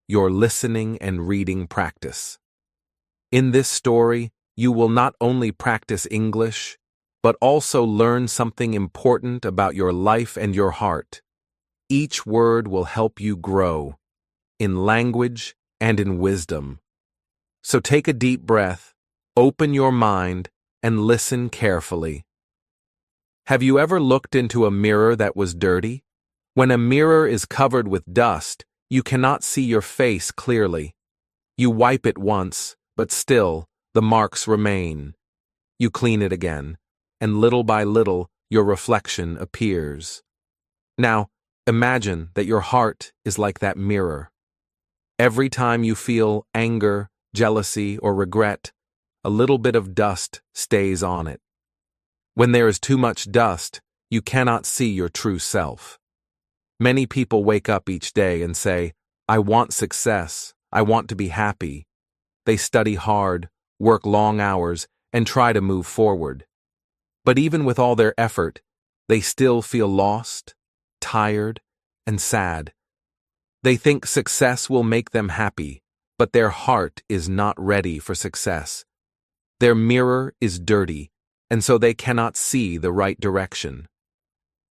your listening and reading practice. In this story, you will not only practice English, but also learn something important about your life and your heart. Each word will help you grow in language and in wisdom. So take a deep breath, open your mind, and listen carefully. Have you ever looked into a mirror that was dirty? When a mirror is covered with dust, you cannot see your face clearly. You wipe it once, but still, the marks remain. You clean it again, and little by little, your reflection appears. Now, imagine that your heart is like that mirror. Every time you feel anger, jealousy, or regret, a little bit of dust stays on it. When there is too much dust, you cannot see your true self. Many people wake up each day and say, "I want success, I want to be happy." They study hard, work long hours, and try to move forward. But even with all their effort, they still feel lost, tired, and sad. They think success will make them happy, but their heart is not ready for success. Their mirror is dirty, and so they cannot see the right direction.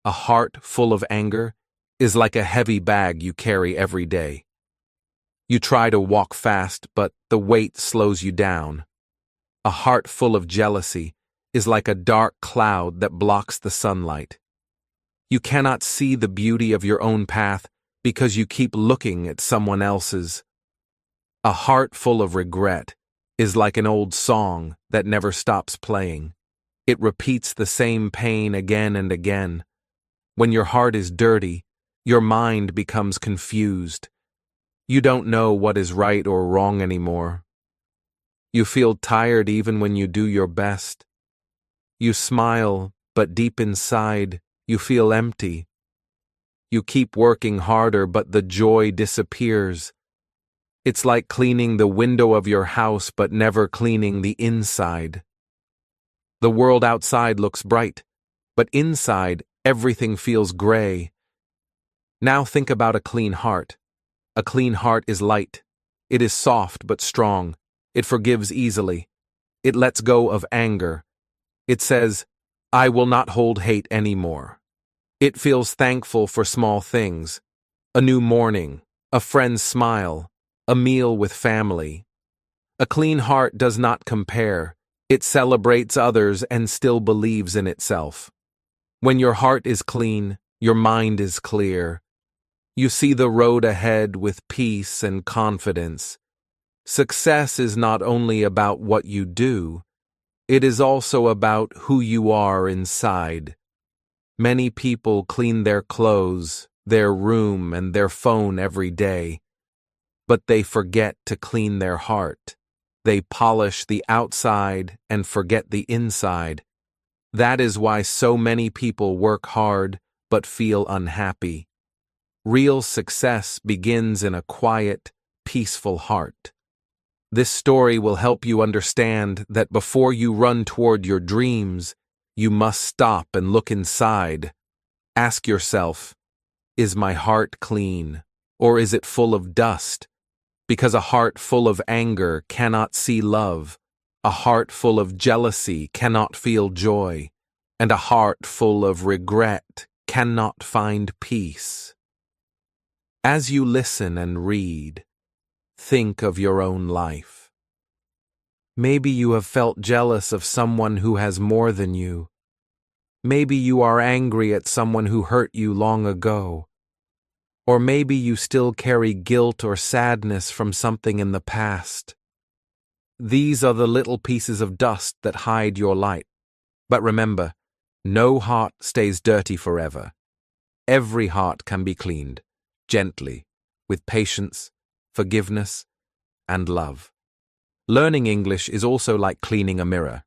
A heart full of anger is like a heavy bag you carry every day. You try to walk fast, but the weight slows you down. A heart full of jealousy is like a dark cloud that blocks the sunlight. You cannot see the beauty of your own path because you keep looking at someone else's. A heart full of regret is like an old song that never stops playing. It repeats the same pain again and again. When your heart is dirty, your mind becomes confused. You don't know what is right or wrong anymore. You feel tired even when you do your best. You smile, but deep inside, you feel empty. You keep working harder, but the joy disappears. It's like cleaning the window of your house, but never cleaning the inside. The world outside looks bright, but inside, everything feels gray. Now think about a clean heart. A clean heart is light. It is soft but strong. It forgives easily. It lets go of anger. It says, "I will not hold hate anymore." It feels thankful for small things. A new morning, a friend's smile, a meal with family. A clean heart does not compare. It celebrates others and still believes in itself. When your heart is clean, your mind is clear. You see the road ahead with peace and confidence. Success is not only about what you do, it is also about who you are inside. Many people clean their clothes, their room, and their phone every day, but they forget to clean their heart. They polish the outside and forget the inside. That is why so many people work hard but feel unhappy. Real success begins in a quiet, peaceful heart. This story will help you understand that before you run toward your dreams, you must stop and look inside. Ask yourself, is my heart clean, or is it full of dust? Because a heart full of anger cannot see love, a heart full of jealousy cannot feel joy, and a heart full of regret cannot find peace. As you listen and read, think of your own life. Maybe you have felt jealous of someone who has more than you. Maybe you are angry at someone who hurt you long ago. Or maybe you still carry guilt or sadness from something in the past. These are the little pieces of dust that hide your light. But remember, no heart stays dirty forever. Every heart can be cleaned, gently, with patience, forgiveness, and love. Learning English is also like cleaning a mirror.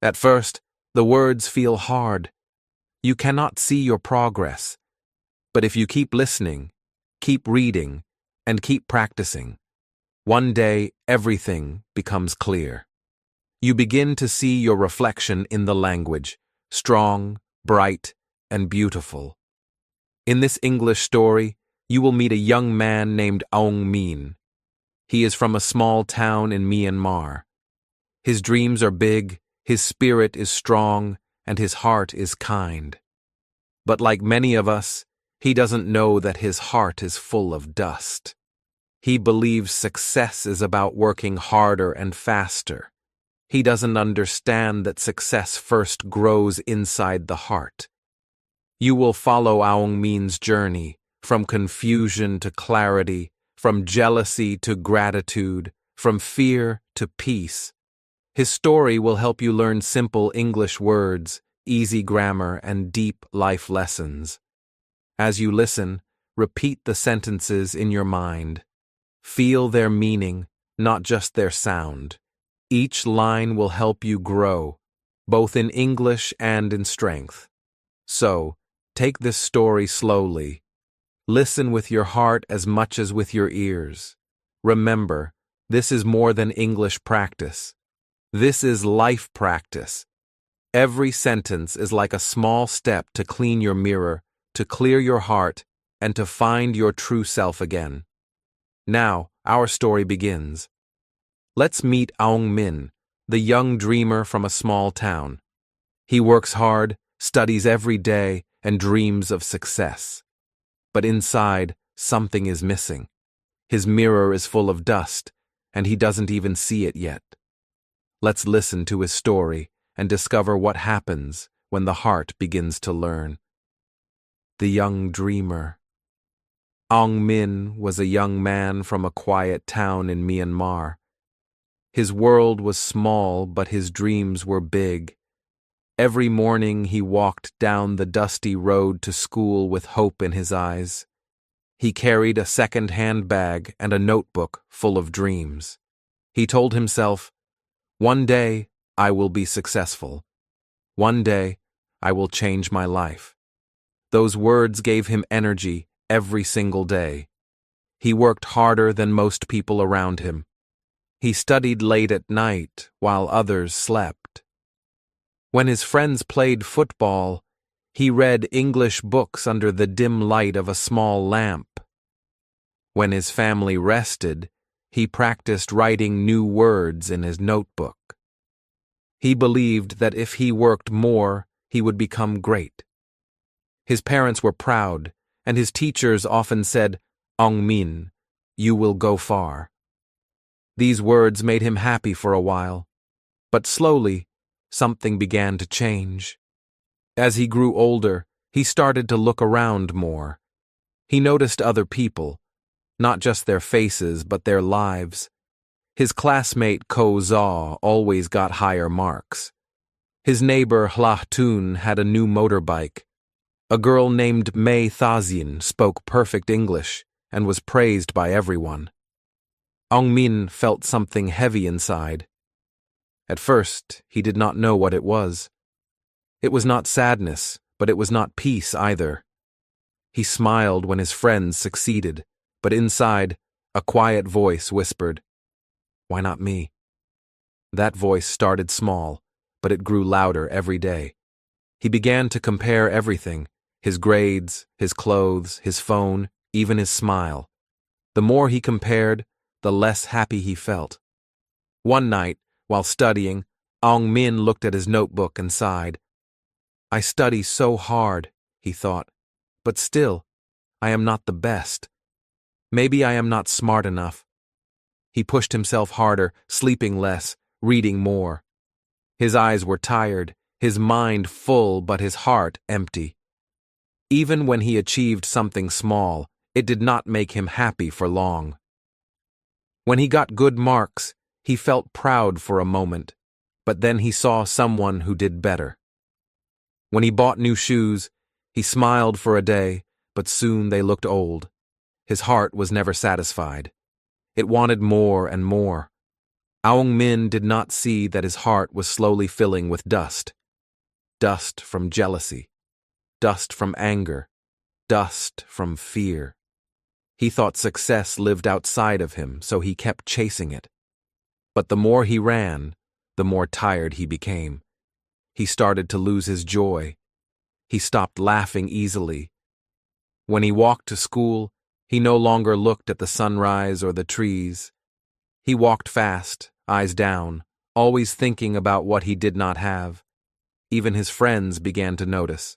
At first, the words feel hard. You cannot see your progress. But if you keep listening, keep reading, and keep practicing, one day everything becomes clear. You begin to see your reflection in the language, strong, bright, and beautiful. In this English story, you will meet a young man named Aung Min. He is from a small town in Myanmar. His dreams are big, his spirit is strong, and his heart is kind. But like many of us, he doesn't know that his heart is full of dust. He believes success is about working harder and faster. He doesn't understand that success first grows inside the heart. You will follow Aung Min's journey, from confusion to clarity, from jealousy to gratitude, from fear to peace. His story will help you learn simple English words, easy grammar, and deep life lessons. As you listen, repeat the sentences in your mind. Feel their meaning, not just their sound. Each line will help you grow, both in English and in strength. So, take this story slowly. Listen with your heart as much as with your ears. Remember, this is more than English practice. This is life practice. Every sentence is like a small step to clean your mirror, to clear your heart, and to find your true self again. Now, our story begins. Let's meet Aung Min, the young dreamer from a small town. He works hard, studies every day, and dreams of success. But inside, something is missing. His mirror is full of dust, and he doesn't even see it yet. Let's listen to his story and discover what happens when the heart begins to learn. The young dreamer. Aung Min was a young man from a quiet town in Myanmar. His world was small, but his dreams were big. Every morning he walked down the dusty road to school with hope in his eyes. He carried a second-hand bag and a notebook full of dreams. He told himself, "One day I will be successful. One day I will change my life." Those words gave him energy every single day. He worked harder than most people around him. He studied late at night while others slept. When his friends played football, he read English books under the dim light of a small lamp. When his family rested, he practiced writing new words in his notebook. He believed that if he worked more, he would become great. His parents were proud, and his teachers often said, "Aung Min, you will go far." These words made him happy for a while, but slowly, something began to change. As he grew older, he started to look around more. He noticed other people, not just their faces, but their lives. His classmate Ko Zaw always got higher marks. His neighbor Hlah Tun had a new motorbike. A girl named May Thazin spoke perfect English and was praised by everyone. Aung Min felt something heavy inside. At first, he did not know what it was. It was not sadness, but it was not peace either. He smiled when his friends succeeded, but inside, a quiet voice whispered, "Why not me?" That voice started small, but it grew louder every day. He began to compare everything, his grades, his clothes, his phone, even his smile. The more he compared, the less happy he felt. One night, while studying, Aung Min looked at his notebook and sighed. "I study so hard," he thought, "but still, I am not the best. Maybe I am not smart enough." He pushed himself harder, sleeping less, reading more. His eyes were tired, his mind full, but his heart empty. Even when he achieved something small, it did not make him happy for long. When he got good marks, he felt proud for a moment, but then he saw someone who did better. When he bought new shoes, he smiled for a day, but soon they looked old. His heart was never satisfied. It wanted more and more. Aung Min did not see that his heart was slowly filling with dust. Dust from jealousy. Dust from anger. Dust from fear. He thought success lived outside of him, so he kept chasing it. But the more he ran, the more tired he became. He started to lose his joy. He stopped laughing easily. When he walked to school, He no longer looked at the sunrise or the trees. He walked fast, eyes down, always thinking about what he did not have. Even his friends began to notice.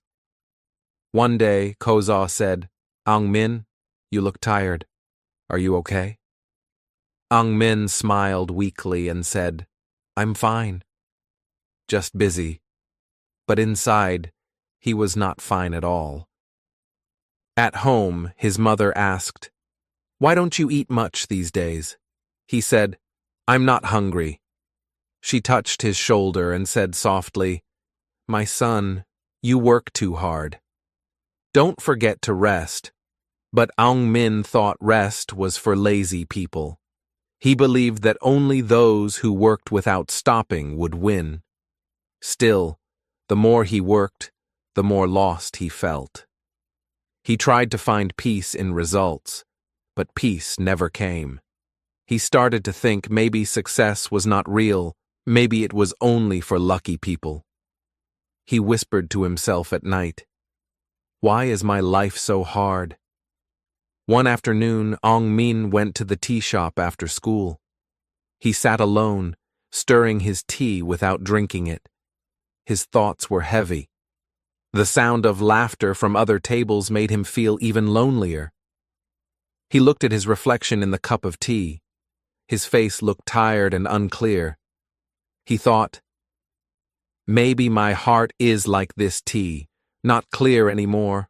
One day, Koza said, "Aung Min, you look tired. Are you okay?" Aung Min smiled weakly and said, "I'm fine. Just busy." But inside, he was not fine at all. At home, his mother asked, "Why don't you eat much these days?" He said, "I'm not hungry." She touched his shoulder and said softly, "My son, you work too hard. Don't forget to rest." But Aung Min thought rest was for lazy people. He believed that only those who worked without stopping would win. Still, the more he worked, the more lost he felt. He tried to find peace in results, but peace never came. He started to think maybe success was not real, maybe it was only for lucky people. He whispered to himself at night, "Why is my life so hard?" One afternoon, Aung Min went to the tea shop after school. He sat alone, stirring his tea without drinking it. His thoughts were heavy. The sound of laughter from other tables made him feel even lonelier. He looked at his reflection in the cup of tea. His face looked tired and unclear. He thought, "Maybe my heart is like this tea, not clear anymore."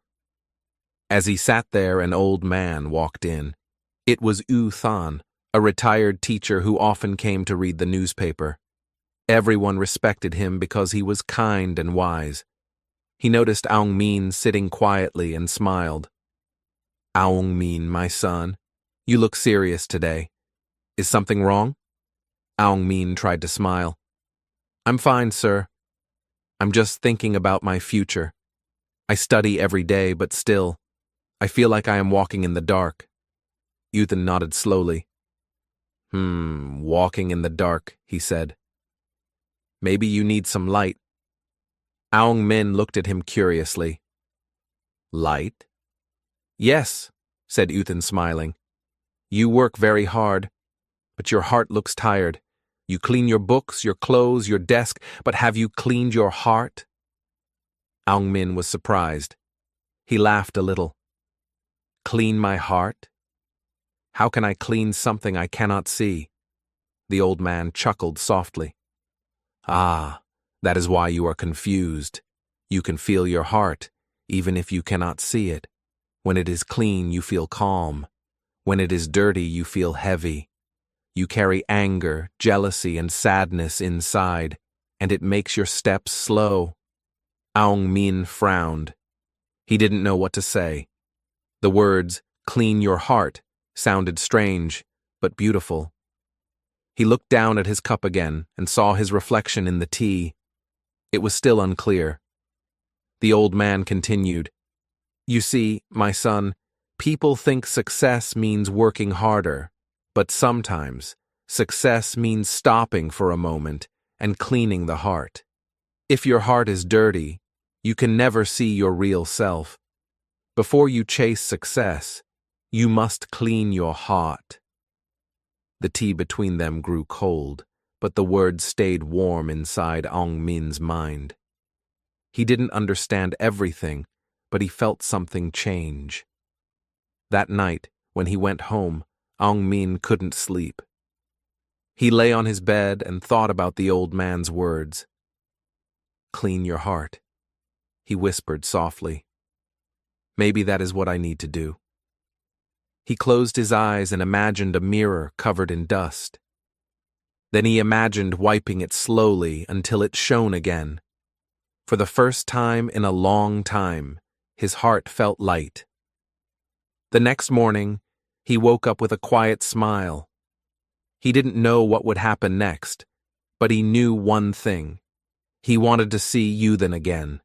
As he sat there, an old man walked in. It was U Than, a retired teacher who often came to read the newspaper. Everyone respected him because he was kind and wise. He noticed Aung Min sitting quietly and smiled. "Aung Min, my son, you look serious today. Is something wrong?" Aung Min tried to smile. "I'm fine, sir. I'm just thinking about my future. I study every day, but still, I feel like I am walking in the dark." Uthan nodded slowly. Walking in the dark," he said. "Maybe you need some light." Aung Min looked at him curiously. "Light?" "Yes," said Uthan, smiling. "You work very hard, but your heart looks tired. You clean your books, your clothes, your desk, but have you cleaned your heart?" Aung Min was surprised. He laughed a little. "Clean my heart? How can I clean something I cannot see?" The old man chuckled softly. "Ah, that is why you are confused. You can feel your heart, even if you cannot see it. When it is clean, you feel calm. When it is dirty, you feel heavy. You carry anger, jealousy, and sadness inside, and it makes your steps slow." Aung Min frowned. He didn't know what to say. The words, "clean your heart," sounded strange, but beautiful. He looked down at his cup again and saw his reflection in the tea. It was still unclear. The old man continued, "You see, my son, people think success means working harder, but sometimes success means stopping for a moment and cleaning the heart. If your heart is dirty, you can never see your real self. Before you chase success, you must clean your heart." The tea between them grew cold, but the words stayed warm inside Aung Min's mind. He didn't understand everything, but he felt something change. That night, when he went home, Aung Min couldn't sleep. He lay on his bed and thought about the old man's words. "Clean your heart," he whispered softly. "Maybe that is what I need to do." He closed his eyes and imagined a mirror covered in dust. Then he imagined wiping it slowly until it shone again. For the first time in a long time, his heart felt light. The next morning, he woke up with a quiet smile. He didn't know what would happen next, but he knew one thing. He wanted to see Yuthan again.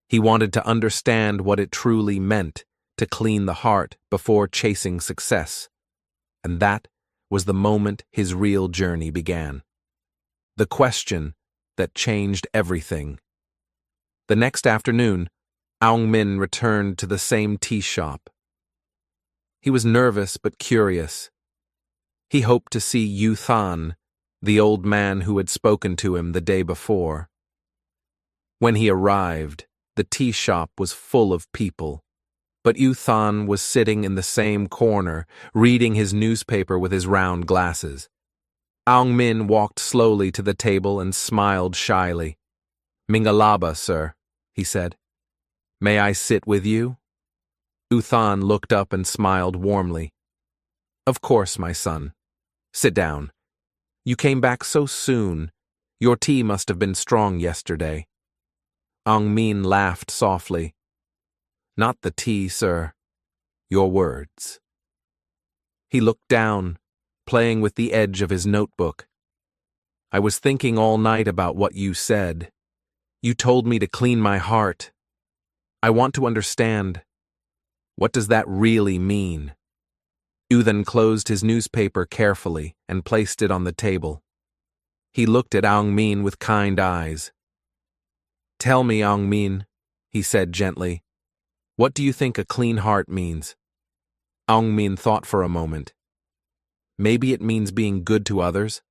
He wanted to understand what it truly meant to clean the heart before chasing success. And that was the moment his real journey began. The question that changed everything. The next afternoon, Aung Min returned to the same tea shop. He was nervous but curious. He hoped to see Yu Than, the old man who had spoken to him the day before. When he arrived, the tea shop was full of people, but Yu Than was sitting in the same corner, reading his newspaper with his round glasses. Aung Min walked slowly to the table and smiled shyly. "Mingalaba, sir," he said. "May I sit with you?" Yu Than looked up and smiled warmly. "Of course, my son. Sit down. You came back so soon. Your tea must have been strong yesterday." Aung Min laughed softly. "Not the tea, sir. Your words." He looked down, playing with the edge of his notebook. "I was thinking all night about what you said. You told me to clean my heart. I want to understand. What does that really mean?" Yu then closed his newspaper carefully and placed it on the table. He looked at Aung Min with kind eyes. "Tell me, Aung Min," he said gently, "what do you think a clean heart means?" Aung Min thought for a moment. "Maybe it means being good to others,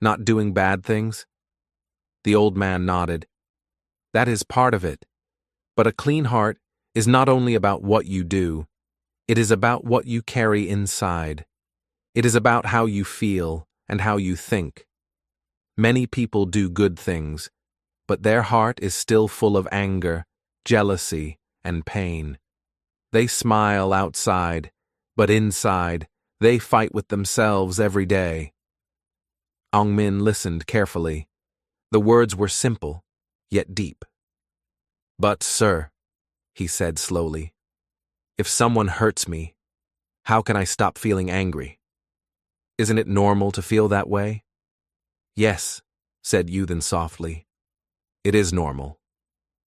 not doing bad things." The old man nodded. "That is part of it. But a clean heart is not only about what you do, it is about what you carry inside. It is about how you feel and how you think. Many people do good things, but their heart is still full of anger, jealousy, and pain. They smile outside, but inside, they fight with themselves every day." Aung Min listened carefully. The words were simple, yet deep. "But, sir," he said slowly, "if someone hurts me, how can I stop feeling angry? Isn't it normal to feel that way?" "Yes," said Yu Than softly. "It is normal.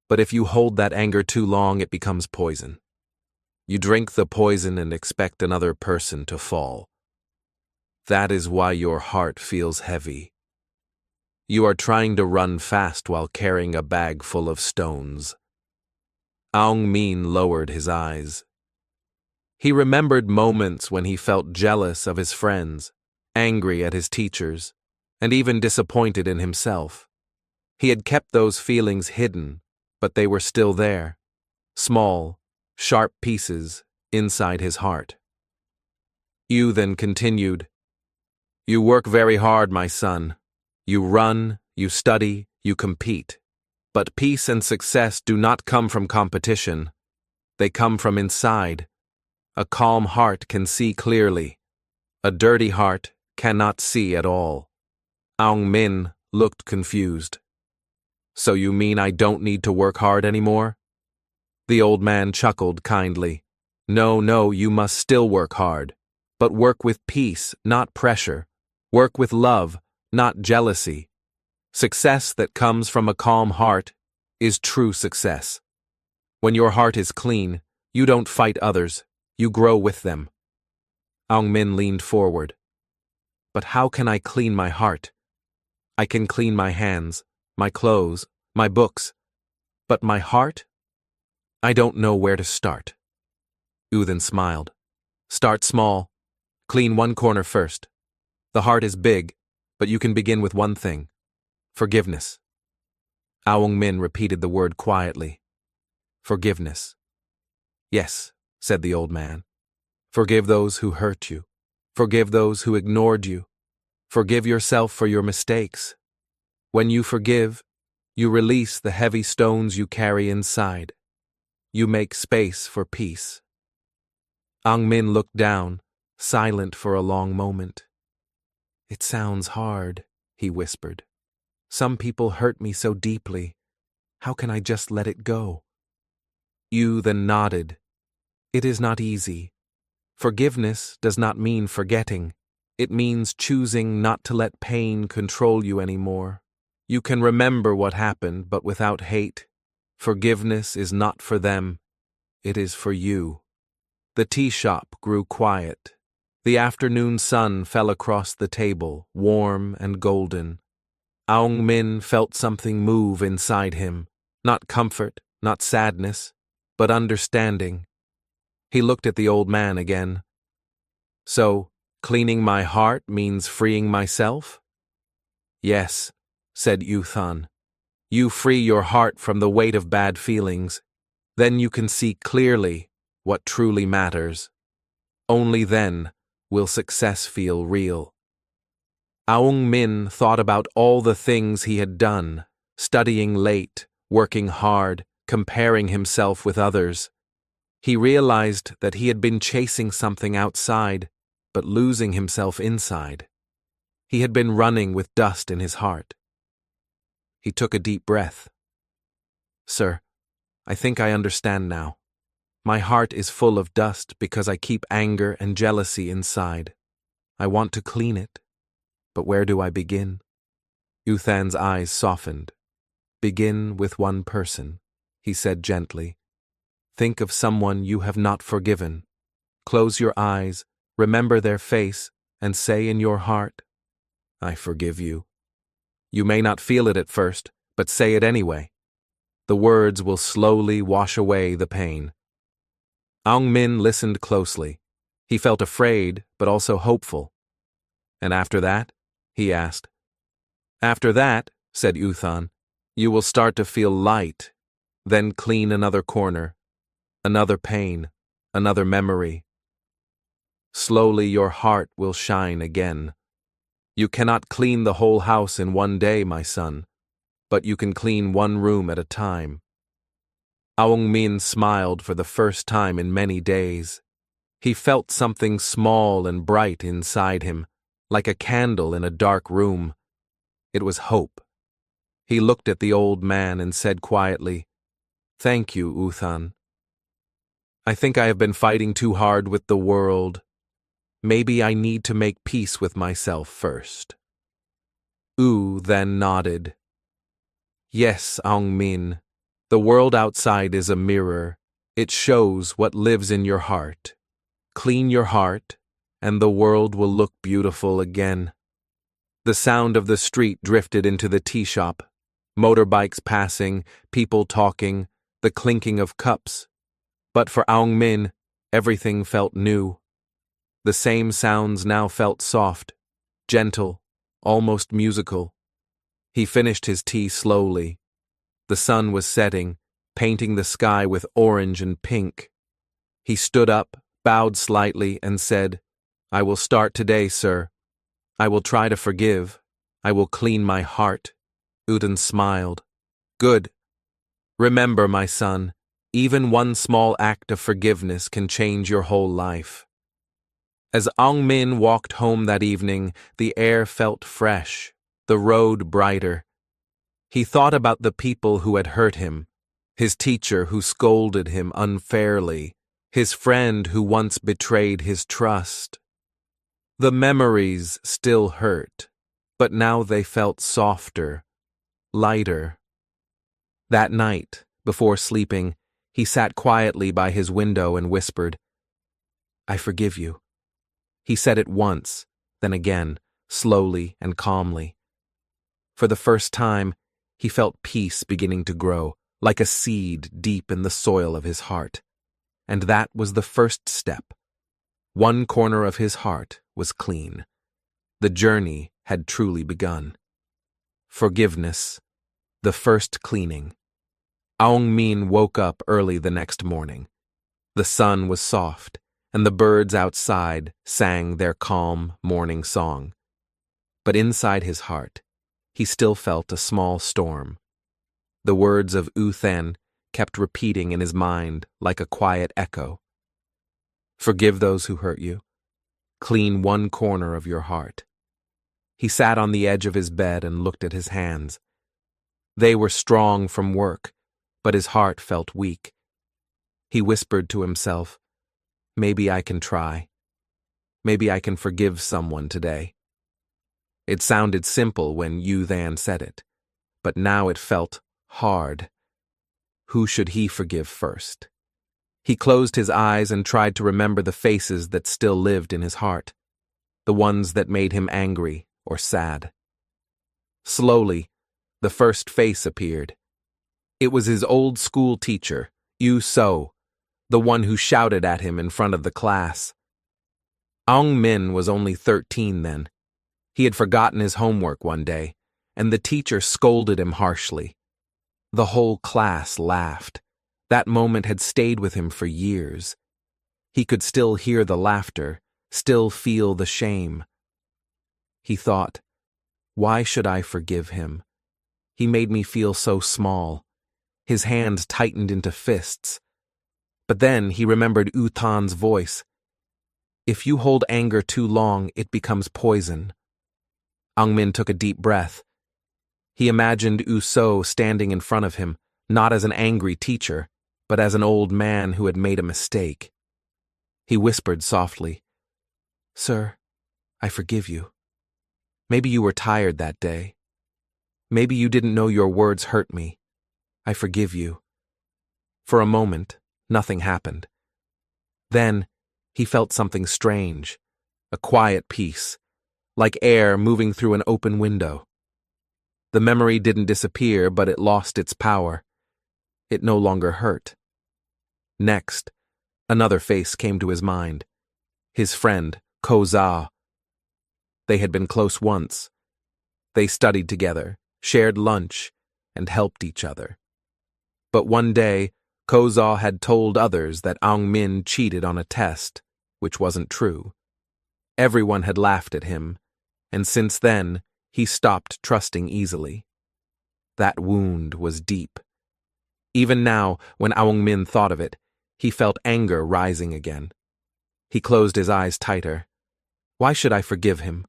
But if you hold that anger too long, it becomes poison. You drink the poison and expect another person to fall. That is why your heart feels heavy. You are trying to run fast while carrying a bag full of stones." Aung Min lowered his eyes. He remembered moments when he felt jealous of his friends, angry at his teachers, and even disappointed in himself. He had kept those feelings hidden, but they were still there, small, sharp pieces inside his heart. Yu then continued, "You work very hard, my son. You run, you study, you compete. But peace and success do not come from competition. They come from inside. A calm heart can see clearly. A dirty heart cannot see at all." Aung Min looked confused. "So you mean I don't need to work hard anymore?" The old man chuckled kindly. No, you must still work hard. But work with peace, not pressure. Work with love, not jealousy. Success that comes from a calm heart is true success. When your heart is clean, you don't fight others, you grow with them." Aung Min leaned forward. "But how can I clean my heart? I can clean my hands, my clothes, my books. But my heart? I don't know where to start." Yu then smiled. "Start small. Clean one corner first. The heart is big, but you can begin with one thing. Forgiveness." Aung Min repeated the word quietly. "Forgiveness." "Yes," said the old man. "Forgive those who hurt you. Forgive those who ignored you. Forgive yourself for your mistakes. When you forgive, you release the heavy stones you carry inside. You make space for peace." Aung Min looked down, silent for a long moment. "It sounds hard," he whispered. "Some people hurt me so deeply. How can I just let it go?" Yu then nodded. "It is not easy. Forgiveness does not mean forgetting. It means choosing not to let pain control you anymore. You can remember what happened, but without hate. Forgiveness is not for them. It is for you." The tea shop grew quiet. The afternoon sun fell across the table, warm and golden. Aung Min felt something move inside him. Not comfort, not sadness, but understanding. He looked at the old man again, So, cleaning my heart means freeing myself? Yes, said Uthan. You free your heart from the weight of bad feelings. Then you can see clearly what truly matters. Only then will success feel real. Aung Min thought about all the things he had done, studying late, working hard, comparing himself with others. He realized that he had been chasing something outside, but losing himself inside. He had been running with dust in his heart. He took a deep breath. Sir, I think I understand now. My heart is full of dust because I keep anger and jealousy inside. I want to clean it, but where do I begin? Uthan's eyes softened. Begin with one person, he said gently. Think of someone you have not forgiven. Close your eyes, remember their face, and say in your heart, I forgive you. You may not feel it at first, but say it anyway. The words will slowly wash away the pain. Aung Min listened closely. He felt afraid, but also hopeful. And after that? He asked. After that, said Uthan, you will start to feel light, then clean another corner, another pain, another memory. Slowly your heart will shine again. You cannot clean the whole house in one day, my son, but you can clean one room at a time. Aung Min smiled for the first time in many days. He felt something small and bright inside him, like a candle in a dark room. It was hope. He looked at the old man and said quietly, Thank you, Uthan. I think I have been fighting too hard with the world. Maybe I need to make peace with myself first. U then nodded. Yes, Aung Min. The world outside is a mirror. It shows what lives in your heart. Clean your heart, and the world will look beautiful again. The sound of the street drifted into the tea shop. Motorbikes passing, people talking, the clinking of cups. But for Aung Min, everything felt new. The same sounds now felt soft, gentle, almost musical. He finished his tea slowly. The sun was setting, painting the sky with orange and pink. He stood up, bowed slightly, and said, I will start today, sir. I will try to forgive. I will clean my heart. Uden smiled. Good. Remember, my son, even one small act of forgiveness can change your whole life. As Aung Min walked home that evening, the air felt fresh, the road brighter. He thought about the people who had hurt him, his teacher who scolded him unfairly, his friend who once betrayed his trust. The memories still hurt, but now they felt softer, lighter. That night, before sleeping, he sat quietly by his window and whispered, I forgive you. He said it once, then again, slowly and calmly. For the first time, he felt peace beginning to grow, like a seed deep in the soil of his heart. And that was the first step. One corner of his heart was clean. The journey had truly begun. Forgiveness, the first cleaning. Aung Min woke up early the next morning. The sun was soft, and the birds outside sang their calm morning song. But inside his heart, he still felt a small storm. The words of Uthan kept repeating in his mind like a quiet echo. Forgive those who hurt you. Clean one corner of your heart. He sat on the edge of his bed and looked at his hands. They were strong from work, but his heart felt weak. He whispered to himself, Maybe I can try. Maybe I can forgive someone today. It sounded simple when Uthan said it, but now it felt hard. Who should he forgive first? He closed his eyes and tried to remember the faces that still lived in his heart, the ones that made him angry or sad. Slowly, the first face appeared. It was his old school teacher, Yu So, the one who shouted at him in front of the class. Aung Min was only 13 then. He had forgotten his homework one day, and the teacher scolded him harshly. The whole class laughed. That moment had stayed with him for years. He could still hear the laughter, still feel the shame. He thought, why should I forgive him? He made me feel so small. His hands tightened into fists. But then he remembered U Tan's voice. If you hold anger too long, it becomes poison. Aung Min took a deep breath. He imagined U So standing in front of him, not as an angry teacher, but as an old man who had made a mistake. He whispered softly, Sir, I forgive you. Maybe you were tired that day. Maybe you didn't know your words hurt me. I forgive you. For a moment, nothing happened. Then, he felt something strange, a quiet peace, like air moving through an open window. The memory didn't disappear, but it lost its power. It no longer hurt. Next, another face came to his mind. His friend, Ko Za. They had been close once. They studied together, shared lunch, and helped each other. But one day, Ko Za had told others that Aung Min cheated on a test, which wasn't true. Everyone had laughed at him, and since then, he stopped trusting easily. That wound was deep. Even now, when Aung Min thought of it, he felt anger rising again. He closed his eyes tighter. Why should I forgive him?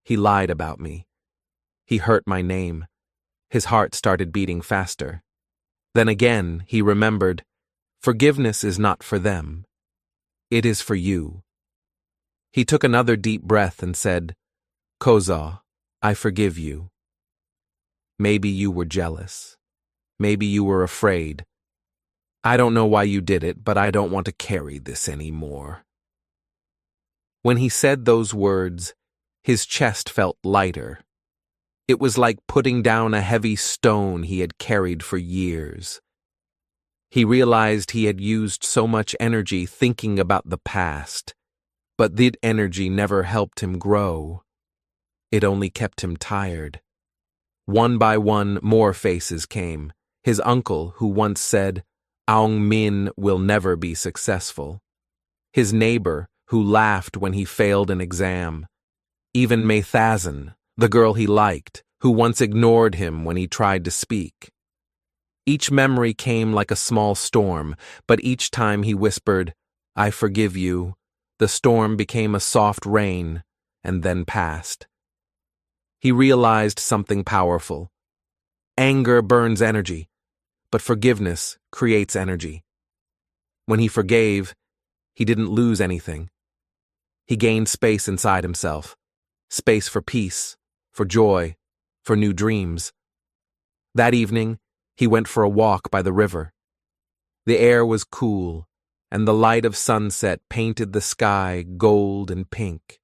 He lied about me. He hurt my name. His heart started beating faster. Then again, he remembered, forgiveness is not for them. It is for you. He took another deep breath and said, Ko Za, I forgive you. Maybe you were jealous. Maybe you were afraid. I don't know why you did it, but I don't want to carry this anymore. When he said those words, his chest felt lighter. It was like putting down a heavy stone he had carried for years. He realized he had used so much energy thinking about the past, but that energy never helped him grow. It only kept him tired. One by one, more faces came. His uncle, who once said, Aung Min will never be successful. His neighbor, who laughed when he failed an exam. Even Maithazan, the girl he liked, who once ignored him when he tried to speak. Each memory came like a small storm, but each time he whispered, I forgive you, the storm became a soft rain, and then passed. He realized something powerful. Anger burns energy, but forgiveness creates energy. When he forgave, he didn't lose anything. He gained space inside himself, space for peace, for joy, for new dreams. That evening, he went for a walk by the river. The air was cool, and the light of sunset painted the sky gold and pink.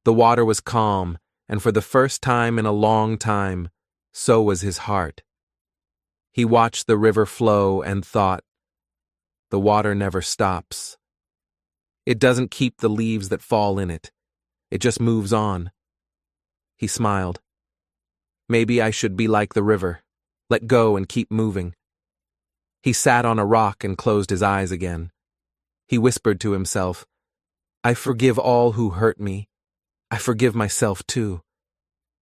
The water was calm, and for the first time in a long time, so was his heart. He watched the river flow and thought, the water never stops. It doesn't keep the leaves that fall in it. It just moves on. He smiled. Maybe I should be like the river, let go and keep moving. He sat on a rock and closed his eyes again. He whispered to himself, I forgive all who hurt me. I forgive myself too.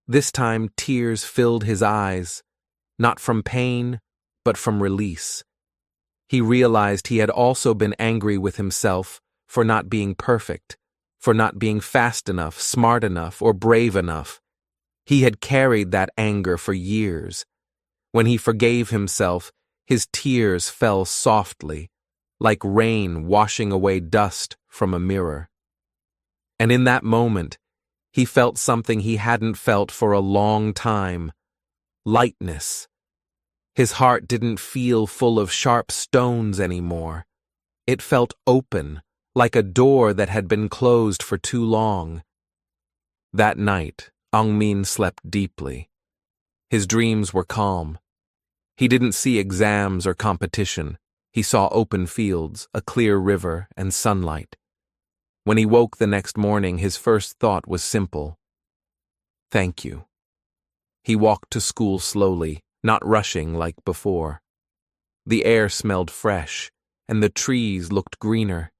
This time tears filled his eyes, not from pain, but from release. He realized he had also been angry with himself for not being perfect, for not being fast enough, smart enough, or brave enough. He had carried that anger for years. When he forgave himself, his tears fell softly, like rain washing away dust from a mirror. And in that moment, he felt something he hadn't felt for a long time: lightness. His heart didn't feel full of sharp stones anymore. It felt open, like a door that had been closed for too long. That night, Aung Min slept deeply. His dreams were calm. He didn't see exams or competition. He saw open fields, a clear river, and sunlight. When he woke the next morning, his first thought was simple. Thank you. He walked to school slowly, not rushing like before. The air smelled fresh, and the trees looked greener.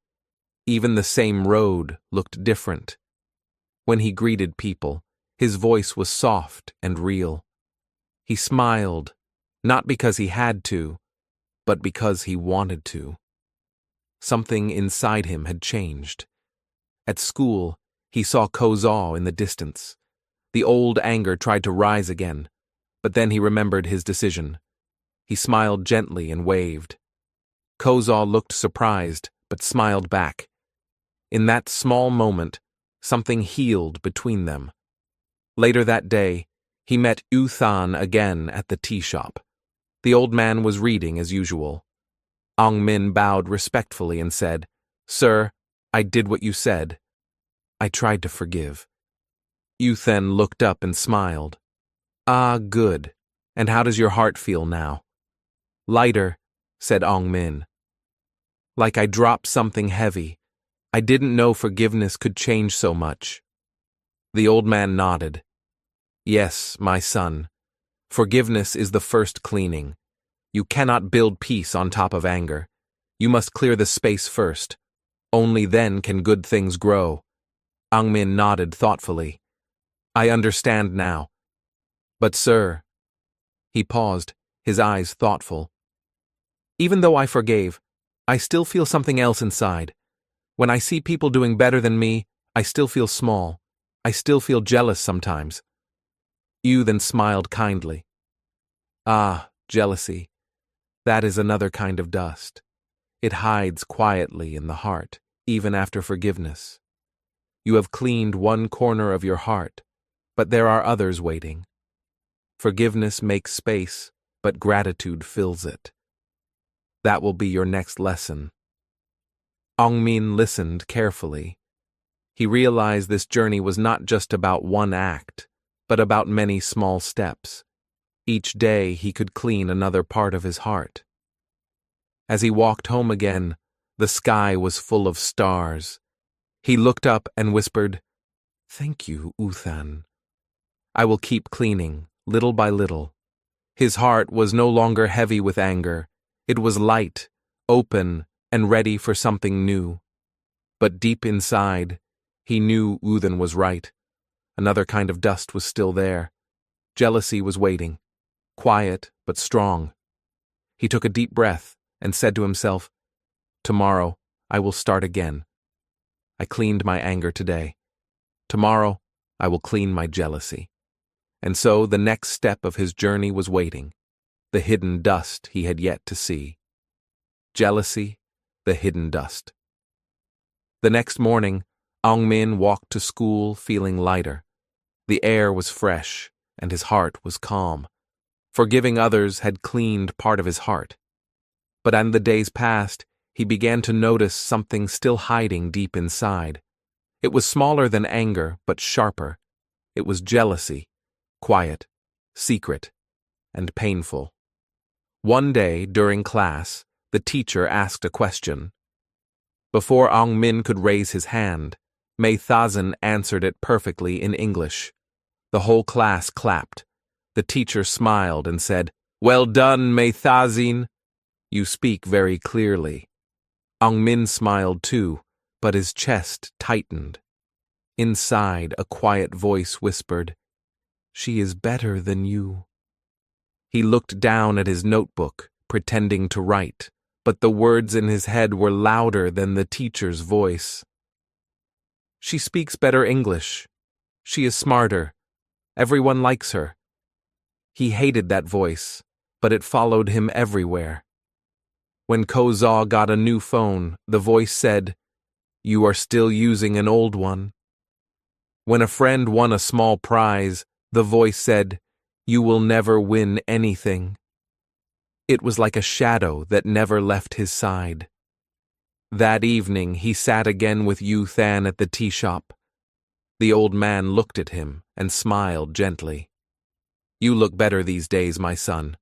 Even the same road looked different. When he greeted people, his voice was soft and real. He smiled, not because he had to, but because he wanted to. Something inside him had changed. At school, he saw Kozaw in the distance. The old anger tried to rise again, but then he remembered his decision. He smiled gently and waved. Kozaw looked surprised, but smiled back. In that small moment, something healed between them. Later that day, he met U Than again at the tea shop. The old man was reading as usual. Aung Min bowed respectfully and said, "Sir, I did what you said. I tried to forgive." U Than looked up and smiled. "Ah, good. And how does your heart feel now?" "Lighter," said Aung Min. "Like I dropped something heavy. I didn't know forgiveness could change so much." The old man nodded. "Yes, my son. Forgiveness is the first cleaning. You cannot build peace on top of anger. You must clear the space first. Only then can good things grow." Aung Min nodded thoughtfully. "I understand now. But sir," he paused, his eyes thoughtful. "Even though I forgave, I still feel something else inside. When I see people doing better than me, I still feel small. I still feel jealous sometimes." Yu then smiled kindly. "Ah, jealousy. That is another kind of dust. It hides quietly in the heart, even after forgiveness. You have cleaned one corner of your heart, but there are others waiting. Forgiveness makes space, but gratitude fills it. That will be your next lesson." Aung Min listened carefully. He realized this journey was not just about one act, but about many small steps. Each day he could clean another part of his heart. As he walked home again, the sky was full of stars. He looked up and whispered, "Thank you, U Than. I will keep cleaning, little by little." His heart was no longer heavy with anger. It was light, open, and ready for something new. But deep inside, he knew U Than was right. Another kind of dust was still there. Jealousy was waiting, quiet but strong. He took a deep breath and said to himself, "Tomorrow, I will start again. I cleaned my anger today. Tomorrow, I will clean my jealousy." And so the next step of his journey was waiting, the hidden dust he had yet to see. Jealousy, the hidden dust. The next morning, Aung Min walked to school feeling lighter. The air was fresh, and his heart was calm. Forgiving others had cleaned part of his heart. But as the days passed, he began to notice something still hiding deep inside. It was smaller than anger, but sharper. It was jealousy, quiet, secret, and painful. One day, during class, the teacher asked a question. Before Aung Min could raise his hand, May Thazin answered it perfectly in English. The whole class clapped. The teacher smiled and said, "Well done, May Thazin. You speak very clearly." Aung Min smiled too, but his chest tightened. Inside, a quiet voice whispered, "She is better than you." He looked down at his notebook, pretending to write, but the words in his head were louder than the teacher's voice. "She speaks better English. She is smarter. Everyone likes her." He hated that voice, but it followed him everywhere. When Kozaw got a new phone, the voice said, "You are still using an old one." When a friend won a small prize, the voice said, "You will never win anything." It was like a shadow that never left his side. That evening, he sat again with U Than at the tea shop. The old man looked at him and smiled gently. "You look better these days, my son,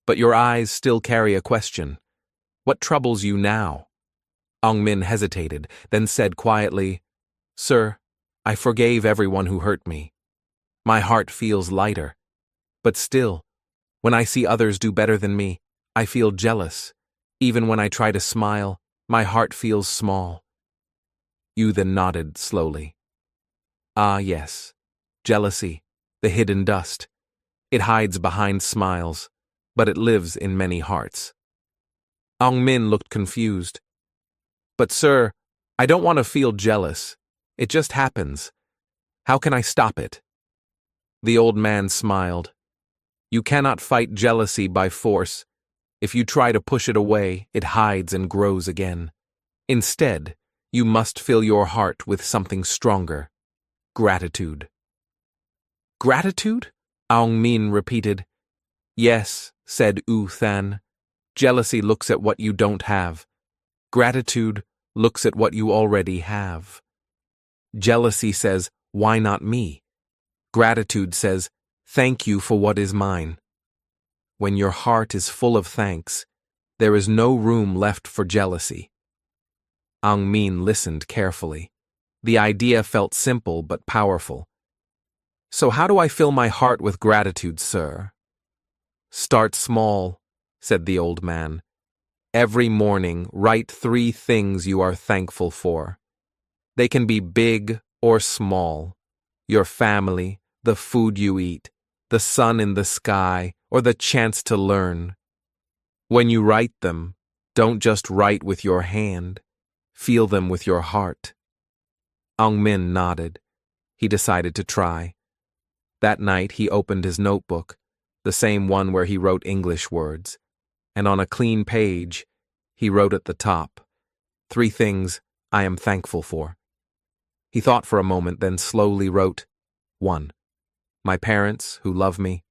but your eyes still carry a question. What troubles you now?" Aung Min hesitated, then said quietly, Sir, I forgave everyone who hurt me. My heart feels lighter. But still, when I see others do better than me, I feel jealous. Even when I try to smile, my heart feels small. Yu then nodded slowly. Ah, yes. Jealousy, the hidden dust. It hides behind smiles, but it lives in many hearts. Aung Min looked confused. But sir, I don't want to feel jealous. It just happens. How can I stop it? The old man smiled. You cannot fight jealousy by force. If you try to push it away, it hides and grows again. Instead, you must fill your heart with something stronger. Gratitude. Gratitude? Aung Min repeated. Yes, said U Than. Jealousy looks at what you don't have. Gratitude looks at what you already have. Jealousy says, why not me? Gratitude says, thank you for what is mine. When your heart is full of thanks, there is no room left for jealousy. Aung Min listened carefully. The idea felt simple but powerful. So how do I fill my heart with gratitude, sir? Start small, said the old man. Every morning, write 3 things you are thankful for. They can be big or small. Your family, the food you eat, the sun in the sky, or the chance to learn. When you write them, don't just write with your hand. Feel them with your heart. Aung Min nodded. He decided to try. That night he opened his notebook, the same one where he wrote English words, and on a clean page, he wrote at the top, 3 things I am thankful for. He thought for a moment, then slowly wrote, 1. My parents who love me.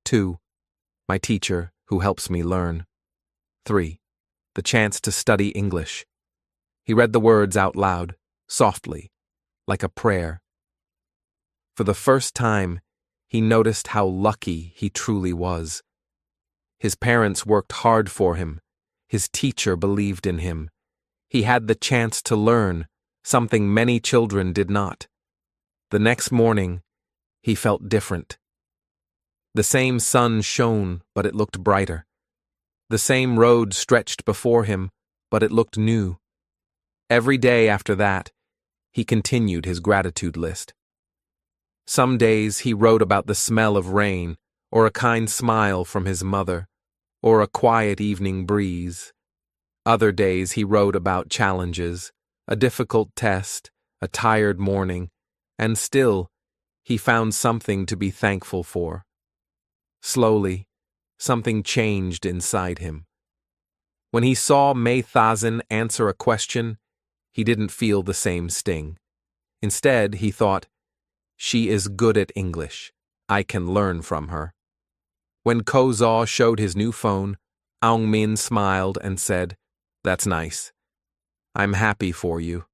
2. My teacher who helps me learn. 3. The chance to study English. He read the words out loud, softly, like a prayer. For the first time, he noticed how lucky he truly was. His parents worked hard for him. His teacher believed in him. He had the chance to learn, something many children did not. The next morning, he felt different. The same sun shone, but it looked brighter. The same road stretched before him, but it looked new. Every day after that, he continued his gratitude list. Some days he wrote about the smell of rain, or a kind smile from his mother, or a quiet evening breeze. Other days he wrote about challenges, a difficult test, a tired morning, and still, he found something to be thankful for. Slowly, something changed inside him. When he saw May Thazin answer a question, he didn't feel the same sting. Instead, he thought, she is good at English. I can learn from her. When Ko Zaw showed his new phone, Aung Min smiled and said, that's nice. I'm happy for you.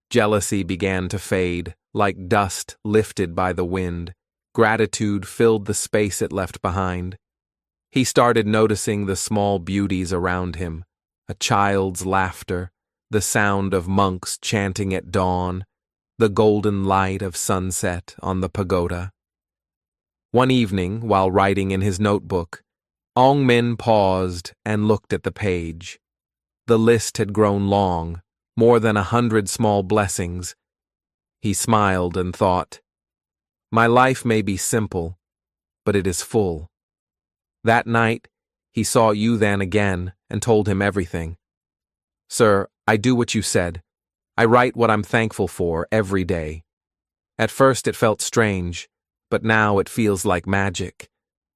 Jealousy began to fade, like dust lifted by the wind. Gratitude filled the space it left behind. He started noticing the small beauties around him, a child's laughter, the sound of monks chanting at dawn, the golden light of sunset on the pagoda. One evening, while writing in his notebook, Aung Min paused and looked at the page. The list had grown long, more than 100 small blessings. He smiled and thought, my life may be simple, but it is full. That night, he saw Yu Than again and told him everything. Sir, I do what you said. I write what I'm thankful for every day. At first it felt strange, but now it feels like magic.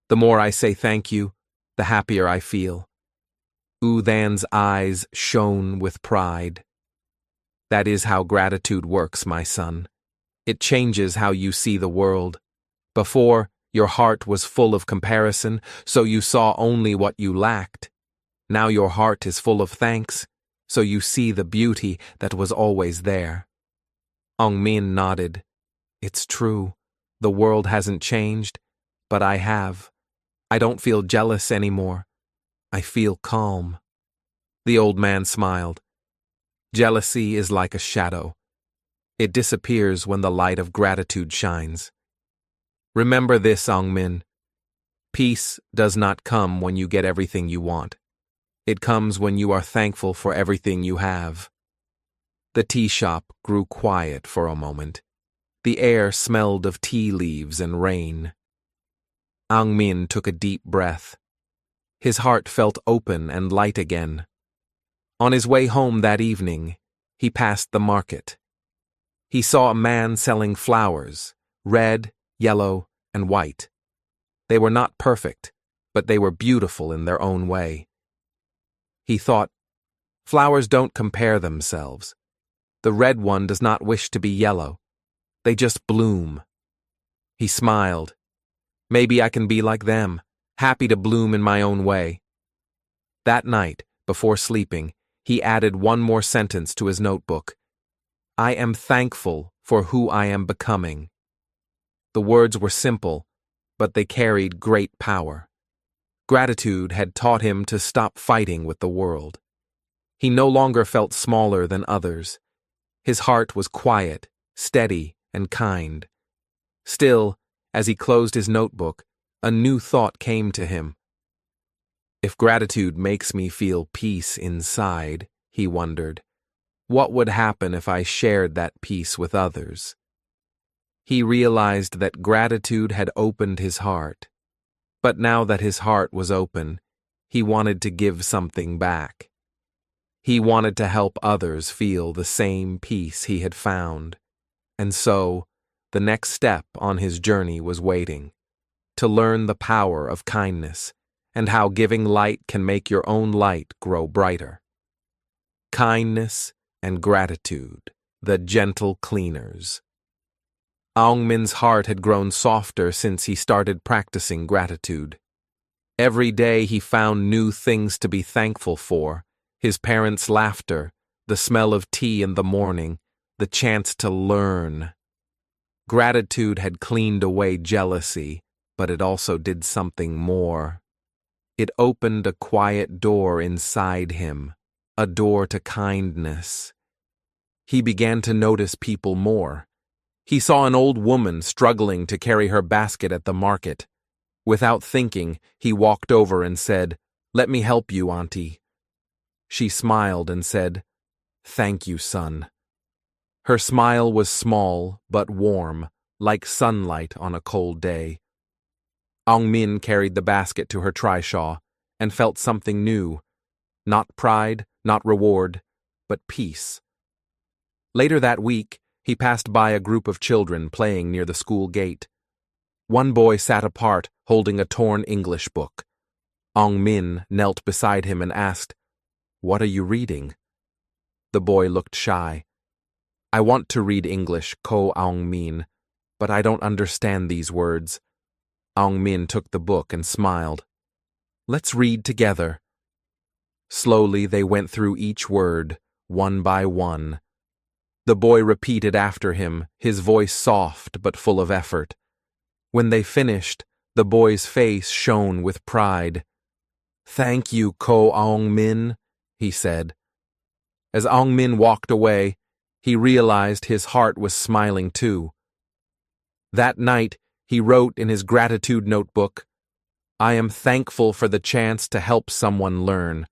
The more I say thank you, the happier I feel. U Than's eyes shone with pride. That is how gratitude works, my son. It changes how you see the world. Before, your heart was full of comparison, so you saw only what you lacked. Now your heart is full of thanks, so you see the beauty that was always there. Aung Min nodded. It's true. The world hasn't changed, but I have. I don't feel jealous anymore. I feel calm. The old man smiled. Jealousy is like a shadow. It disappears when the light of gratitude shines. Remember this, Aung Min. Peace does not come when you get everything you want. It comes when you are thankful for everything you have. The tea shop grew quiet for a moment. The air smelled of tea leaves and rain. Aung Min took a deep breath. His heart felt open and light again. On his way home that evening, he passed the market. He saw a man selling flowers, red, yellow, and white. They were not perfect, but they were beautiful in their own way. He thought, flowers don't compare themselves. The red one does not wish to be yellow. They just bloom. He smiled. Maybe I can be like them, happy to bloom in my own way. That night, before sleeping, he added one more sentence to his notebook. I am thankful for who I am becoming. The words were simple, but they carried great power. Gratitude had taught him to stop fighting with the world. He no longer felt smaller than others. His heart was quiet, steady, and kind. Still, as he closed his notebook, a new thought came to him. If gratitude makes me feel peace inside, he wondered, what would happen if I shared that peace with others? He realized that gratitude had opened his heart. But now that his heart was open, he wanted to give something back. He wanted to help others feel the same peace he had found. And so, the next step on his journey was waiting, to learn the power of kindness and how giving light can make your own light grow brighter. Kindness and gratitude, the gentle cleaners. Aung Min's heart had grown softer since he started practicing gratitude. Every day he found new things to be thankful for: his parents' laughter, the smell of tea in the morning, the chance to learn. Gratitude had cleaned away jealousy, but it also did something more. It opened a quiet door inside him, a door to kindness. He began to notice people more. He saw an old woman struggling to carry her basket at the market. Without thinking, he walked over and said, "Let me help you, Auntie." She smiled and said, "Thank you, son." Her smile was small but warm, like sunlight on a cold day. Aung Min carried the basket to her trishaw and felt something new. Not pride, not reward, but peace. Later that week, he passed by a group of children playing near the school gate. One boy sat apart, holding a torn English book. Aung Min knelt beside him and asked, "What are you reading?" The boy looked shy. "I want to read English, Ko Aung Min, but I don't understand these words." Aung Min took the book and smiled. "Let's read together." Slowly they went through each word, one by one. The boy repeated after him, his voice soft but full of effort. When they finished, the boy's face shone with pride. "Thank you, Ko Aung Min," he said. As Aung Min walked away, he realized his heart was smiling too. That night, he wrote in his gratitude notebook, "I am thankful for the chance to help someone learn."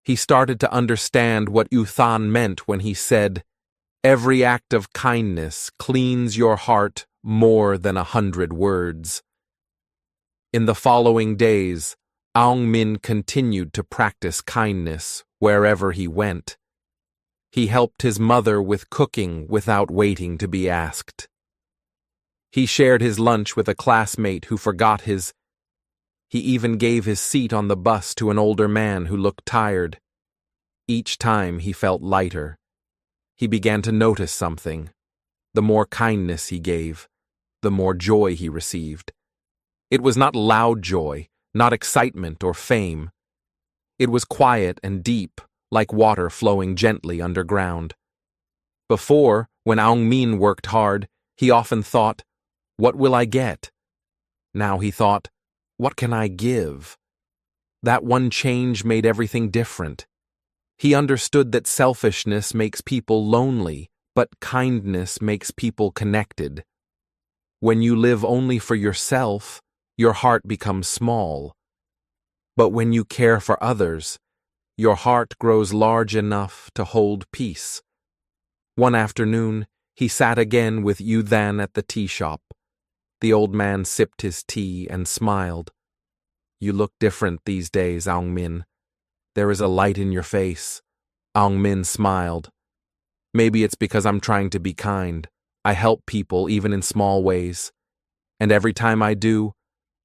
He started to understand what U Thant meant when he said, "Every act of kindness cleans your heart more than 100 words." In the following days, Aung Min continued to practice kindness wherever he went. He helped his mother with cooking without waiting to be asked. He shared his lunch with a classmate who forgot his. He even gave his seat on the bus to an older man who looked tired. Each time he felt lighter. He began to notice something. The more kindness he gave, the more joy he received. It was not loud joy, not excitement or fame. It was quiet and deep, like water flowing gently underground. Before, when Aung Min worked hard, he often thought, "What will I get?" Now he thought, "What can I give?" That one change made everything different. He understood that selfishness makes people lonely, But kindness makes people connected. When you live only for yourself, your heart becomes small. But when you care for others, your heart grows large enough to hold peace. One afternoon, he sat again with Yuthan at the tea shop. The old man sipped his tea and smiled. "You look different these days, Aung Min. There is a light in your face." Aung Min smiled. "Maybe it's because I'm trying to be kind. I help people even in small ways. And every time I do,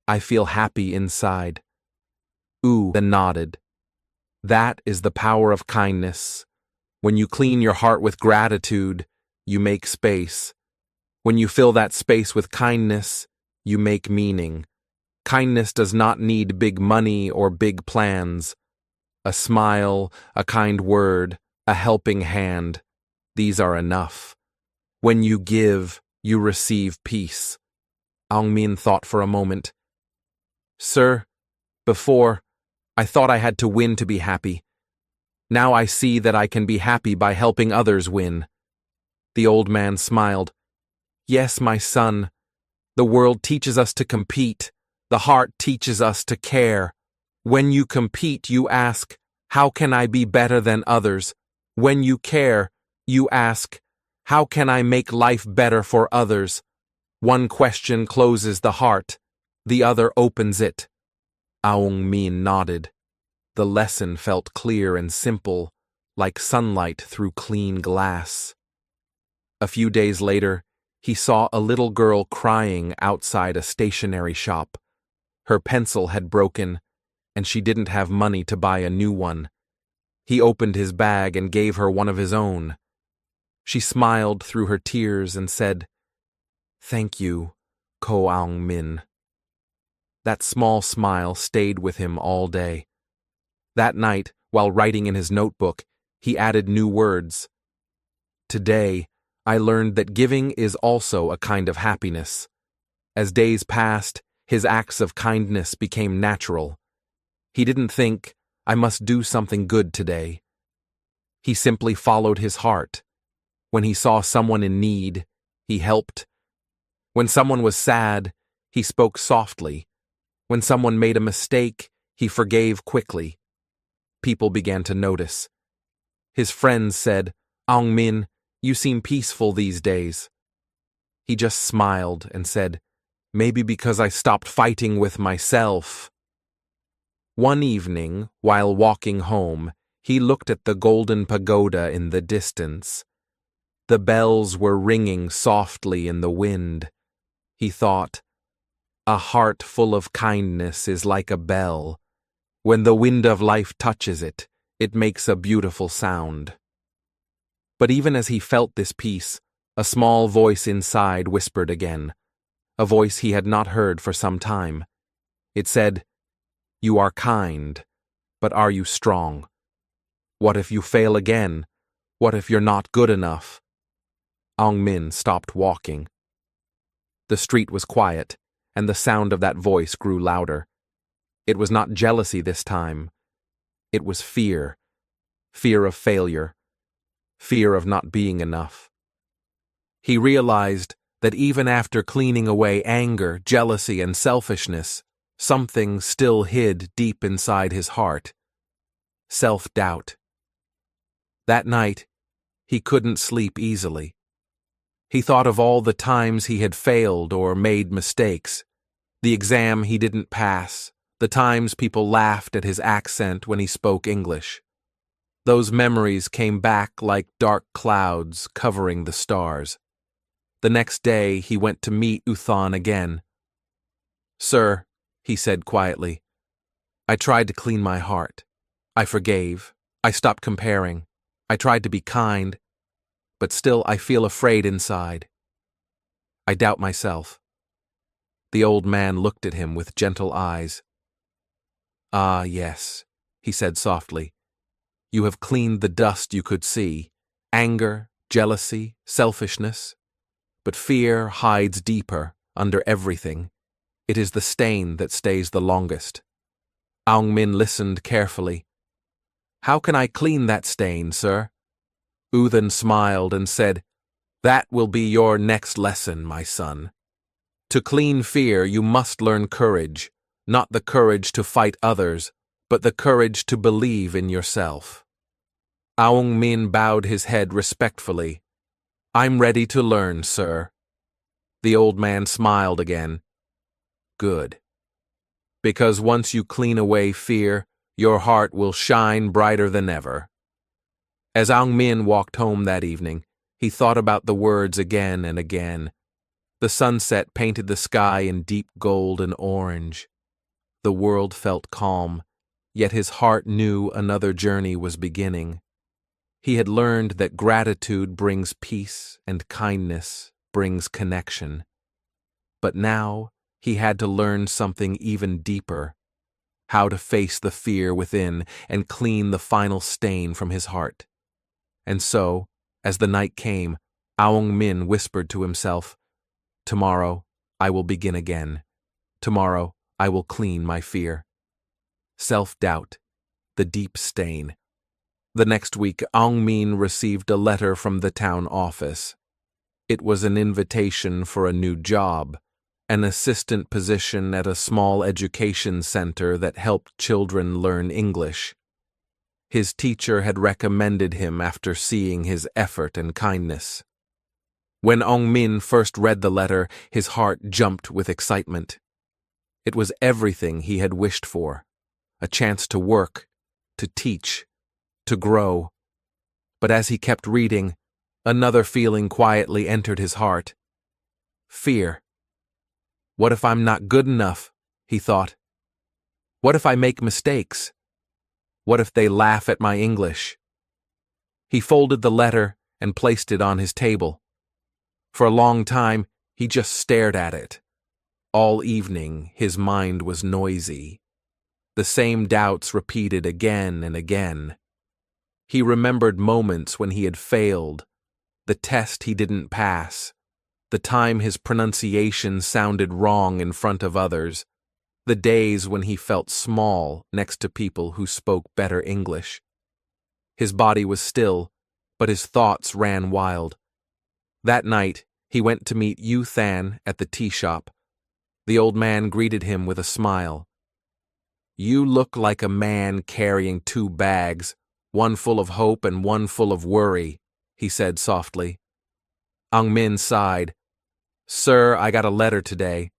I feel happy inside." Ooh, then nodded. "That is the power of kindness. When you clean your heart with gratitude, you make space. When you fill that space with kindness, you make meaning. Kindness does not need big money or big plans. A smile, a kind word, a helping hand, these are enough. When you give, you receive peace." Aung Min thought for a moment. "Sir, before, I thought I had to win to be happy. Now I see that I can be happy by helping others win." The old man smiled. "Yes, my son. The world teaches us to compete. The heart teaches us to care. When you compete, you ask, how can I be better than others? When you care, you ask, how can I make life better for others? One question closes the heart, the other opens it." Aung Min nodded. The lesson felt clear and simple, like sunlight through clean glass. A few days later, he saw a little girl crying outside a stationery shop. Her pencil had broken, and she didn't have money to buy a new one. He opened his bag and gave her one of his own. She smiled through her tears and said, "Thank you, Ko Aung Min." That small smile stayed with him all day. That night, while writing in his notebook, he added new words. "Today, I learned that giving is also a kind of happiness." As days passed, his acts of kindness became natural. He didn't think, "I must do something good today." He simply followed his heart. When he saw someone in need, he helped. When someone was sad, he spoke softly. When someone made a mistake, he forgave quickly. People began to notice. His friends said, "Aung Min, you seem peaceful these days." He just smiled and said, "Maybe because I stopped fighting with myself." One evening, while walking home, he looked at the golden pagoda in the distance. The bells were ringing softly in the wind. He thought, "A heart full of kindness is like a bell. When the wind of life touches it, it makes a beautiful sound." But even as he felt this peace, a small voice inside whispered again, a voice he had not heard for some time. It said, "You are kind, but are you strong? What if you fail again? What if you're not good enough?" Aung Min stopped walking. The street was quiet, and the sound of that voice grew louder. It was not jealousy this time. It was fear. Fear of failure. Fear of not being enough. He realized that even after cleaning away anger, jealousy, and selfishness, something still hid deep inside his heart. Self-doubt. That night, he couldn't sleep easily. He thought of all the times he had failed or made mistakes, the exam he didn't pass, the times people laughed at his accent when he spoke English. Those memories came back like dark clouds covering the stars. The next day, he went to meet Uthan again. "Sir," he said quietly, "I tried to clean my heart. I forgave. I stopped comparing. I tried to be kind, but still I feel afraid inside. I doubt myself." The old man looked at him with gentle eyes. "Ah, yes," he said softly. "You have cleaned the dust you could see, anger, jealousy, selfishness. But fear hides deeper, under everything. It is the stain that stays the longest." Aung Min listened carefully. "How can I clean that stain, sir?" Uthan smiled and said, That will be your next lesson, my son. To clean fear, you must learn courage, not the courage to fight others, but the courage to believe in yourself. Aung Min bowed his head respectfully. I'm ready to learn, sir. The old man smiled again. Good. Because once you clean away fear, your heart will shine brighter than ever. As Aung Min walked home that evening, he thought about the words again and again. The sunset painted the sky in deep gold and orange. The world felt calm, yet his heart knew another journey was beginning. He had learned that gratitude brings peace and kindness brings connection. But now he had to learn something even deeper: how to face the fear within and clean the final stain from his heart. And so, as the night came, Aung Min whispered to himself, "Tomorrow I will begin again. Tomorrow I will clean my fear." Self-doubt, the deep stain. The next week, Aung Min received a letter from the town office. It was an invitation for a new job, an assistant position at a small education center that helped children learn English. His teacher had recommended him after seeing his effort and kindness. When Aung Min first read the letter, his heart jumped with excitement. It was everything he had wished for: a chance to work, to teach, to grow. But as he kept reading, another feeling quietly entered his heart: fear. What if I'm not good enough? He thought. What if I make mistakes? What if they laugh at my English? He folded the letter and placed it on his table. For a long time, he just stared at it. All evening, his mind was noisy. The same doubts repeated again and again. He remembered moments when he had failed, the test he didn't pass, the time his pronunciation sounded wrong in front of others, the days when he felt small next to people who spoke better English. His body was still, but his thoughts ran wild. That night, he went to meet Yu Than at the tea shop. The old man greeted him with a smile. "You look like a man carrying two bags, one full of hope and one full of worry," he said softly. Aung Min sighed. "Sir, I got a letter today.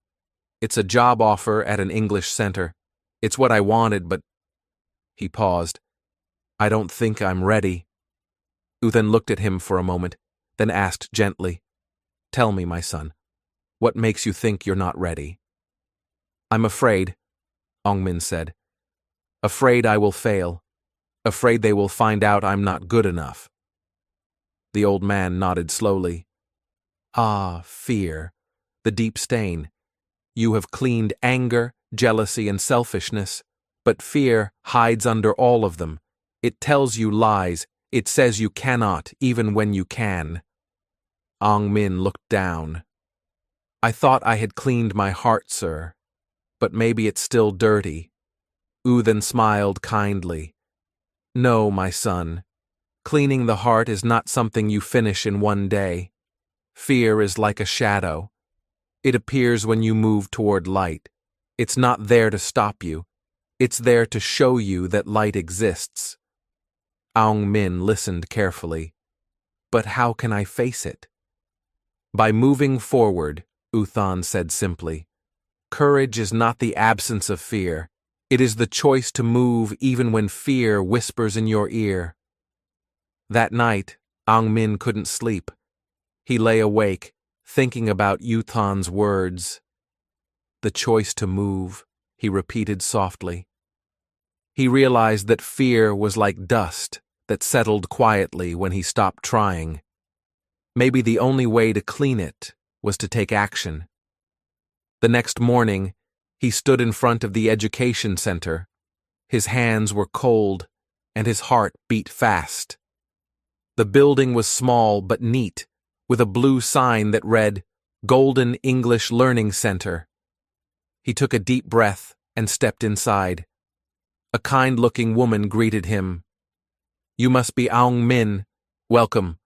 It's a job offer at an English center. It's what I wanted, but—" He paused. "I don't think I'm ready." U Then looked at him for a moment, then asked gently, "Tell me, my son, what makes you think you're not ready?" "I'm afraid," Aung Min said. "Afraid I will fail. Afraid they will find out I'm not good enough." The old man nodded slowly. "Ah, fear, the deep stain. You have cleaned anger, jealousy, and selfishness, but fear hides under all of them. It tells you lies. It says you cannot, even when you can." Aung Min looked down. "I thought I had cleaned my heart, sir, but maybe it's still dirty." U Then smiled kindly. "No, my son. Cleaning the heart is not something you finish in one day. Fear is like a shadow. It appears when you move toward light. It's not there to stop you. It's there to show you that light exists." Aung Min listened carefully. "But how can I face it?" "By moving forward," U Than said simply. "Courage is not the absence of fear. It is the choice to move even when fear whispers in your ear." That night, Aung Min couldn't sleep. He lay awake, thinking about U Than's words. "The choice to move," he repeated softly. He realized that fear was like dust that settled quietly when he stopped trying. Maybe the only way to clean it was to take action. The next morning, he stood in front of the education center. His hands were cold, and his heart beat fast. The building was small but neat, with a blue sign that read, "Golden English Learning Center." He took a deep breath and stepped inside. A kind-looking woman greeted him. "You must be Aung Min. Welcome.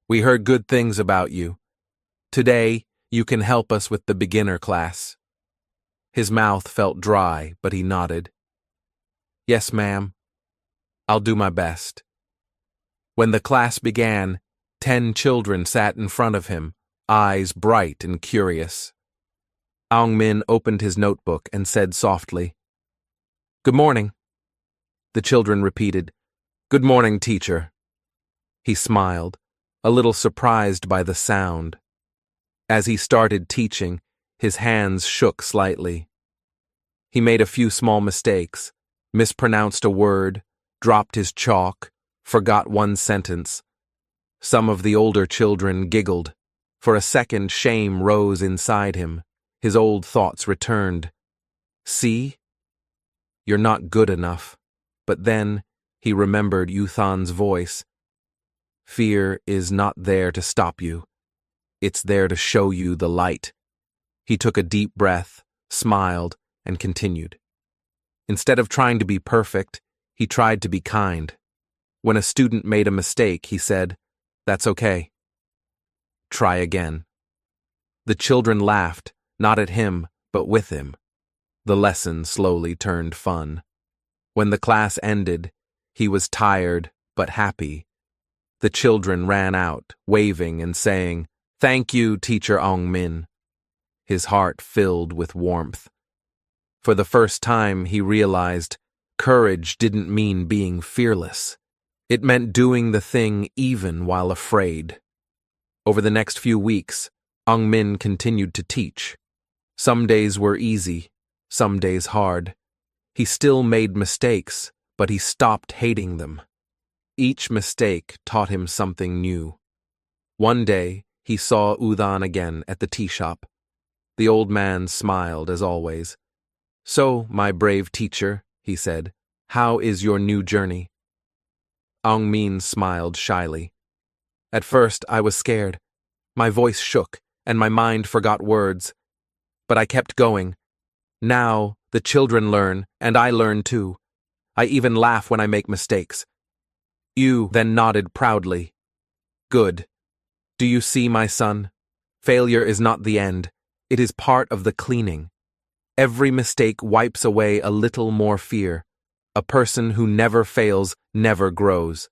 We heard good things about you. Today, you can help us with the beginner class. His mouth felt dry, but he nodded. Yes, ma'am. I'll do my best. When the class began, 10 children sat in front of him, eyes bright and curious. Aung Min opened his notebook and said softly, "Good morning." The children repeated, "Good morning, teacher." He smiled, a little surprised by the sound. As he started teaching, his hands shook slightly. He made a few small mistakes, mispronounced a word, dropped his chalk, forgot one sentence. Some of the older children giggled. For a second, shame rose inside him. His old thoughts returned. See? You're not good enough. But then he remembered Yuthan's voice. Fear is not there to stop you. It's there to show you the light. He took a deep breath, smiled, and continued. Instead of trying to be perfect, he tried to be kind. When a student made a mistake, he said, "That's okay. Try again." The children laughed, not at him, but with him. The lesson slowly turned fun. When the class ended, he was tired but happy. The children ran out, waving and saying, "Thank you, Teacher Aung Min." His heart filled with warmth. For the first time, he realized courage didn't mean being fearless. It meant doing the thing even while afraid. Over the next few weeks, Aung Min continued to teach. Some days were easy, some days hard. He still made mistakes, but he stopped hating them. Each mistake taught him something new. One day, he saw Udhan again at the tea shop. The old man smiled as always. "So, my brave teacher," he said, "how is your new journey?" Aung Min smiled shyly. "At first, I was scared. My voice shook, and my mind forgot words. But I kept going. Now, the children learn, and I learn too. I even laugh when I make mistakes." You then nodded proudly. "Good. Do you see, my son? Failure is not the end. It is part of the cleaning. Every mistake wipes away a little more fear. A person who never fails never grows.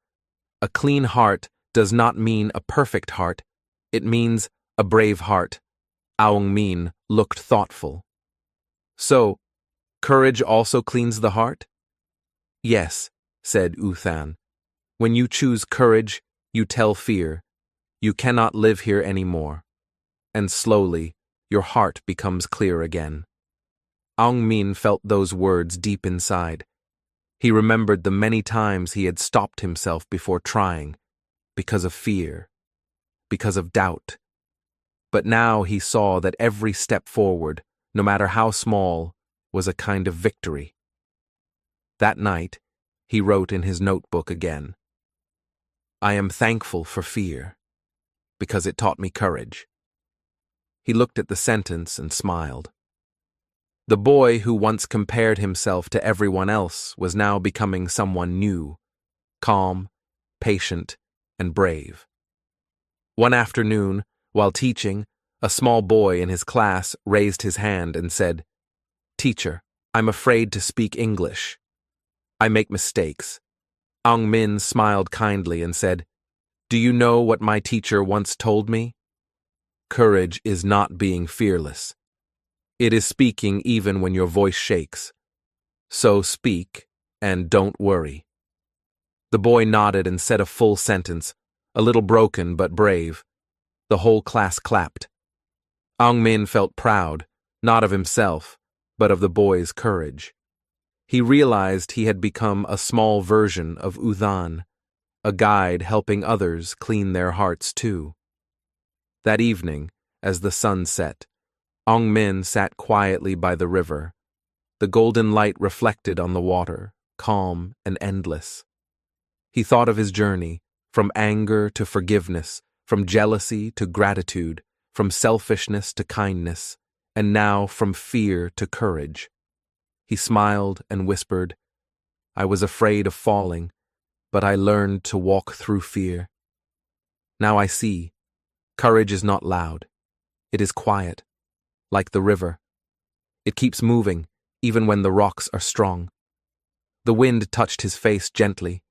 A clean heart does not mean a perfect heart. It means a brave heart." Aung Min looked thoughtful. "So, courage also cleans the heart?" "Yes," said Uthan. "When you choose courage, you tell fear, you cannot live here anymore. And slowly, your heart becomes clear again." Aung Min felt those words deep inside. He remembered the many times he had stopped himself before trying, because of fear, because of doubt. But now he saw that every step forward, no matter how small, was a kind of victory. That night, he wrote in his notebook again, "I am thankful for fear, because it taught me courage." He looked at the sentence and smiled. The boy who once compared himself to everyone else was now becoming someone new, calm, patient, and brave. One afternoon, while teaching, a small boy in his class raised his hand and said, "Teacher, I'm afraid to speak English. I make mistakes." Aung Min smiled kindly and said, "Do you know what my teacher once told me? Courage is not being fearless. It is speaking even when your voice shakes. So speak, and don't worry." The boy nodded and said a full sentence, a little broken but brave. The whole class clapped. Aung Min felt proud, not of himself, but of the boy's courage. He realized he had become a small version of Udhan, a guide helping others clean their hearts too. That evening, as the sun set, Aung Min sat quietly by the river. The golden light reflected on the water, calm and endless. He thought of his journey, from anger to forgiveness, from jealousy to gratitude, from selfishness to kindness, and now from fear to courage. He smiled and whispered, "I was afraid of falling, but I learned to walk through fear." Now I see, courage is not loud. It is quiet, like the river. It keeps moving, even when the rocks are strong. The wind touched his face gently,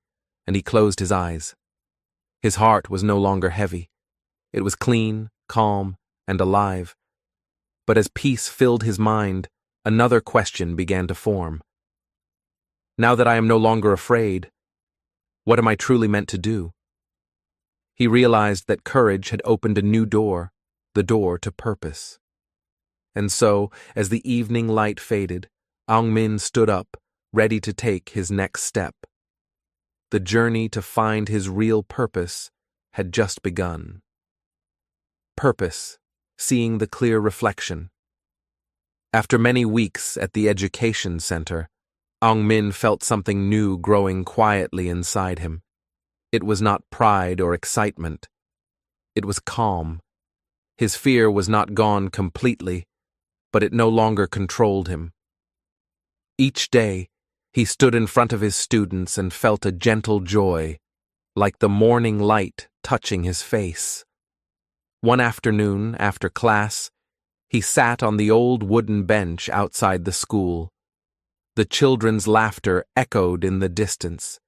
and he closed his eyes. His heart was no longer heavy. It was clean, calm, and alive. But as peace filled his mind, another question began to form. Now that I am no longer afraid, what am I truly meant to do? He realized that courage had opened a new door, the door to purpose. And so, as the evening light faded, Aung Min stood up, ready to take his next step. The journey to find his real purpose had just begun. Purpose, seeing the clear reflection. After many weeks at the education center, Aung Min felt something new growing quietly inside him. It was not pride or excitement. It was calm. His fear was not gone completely, but it no longer controlled him. Each day, he stood in front of his students and felt a gentle joy, like the morning light touching his face. One afternoon, after class, he sat on the old wooden bench outside the school. The children's laughter echoed in the distance.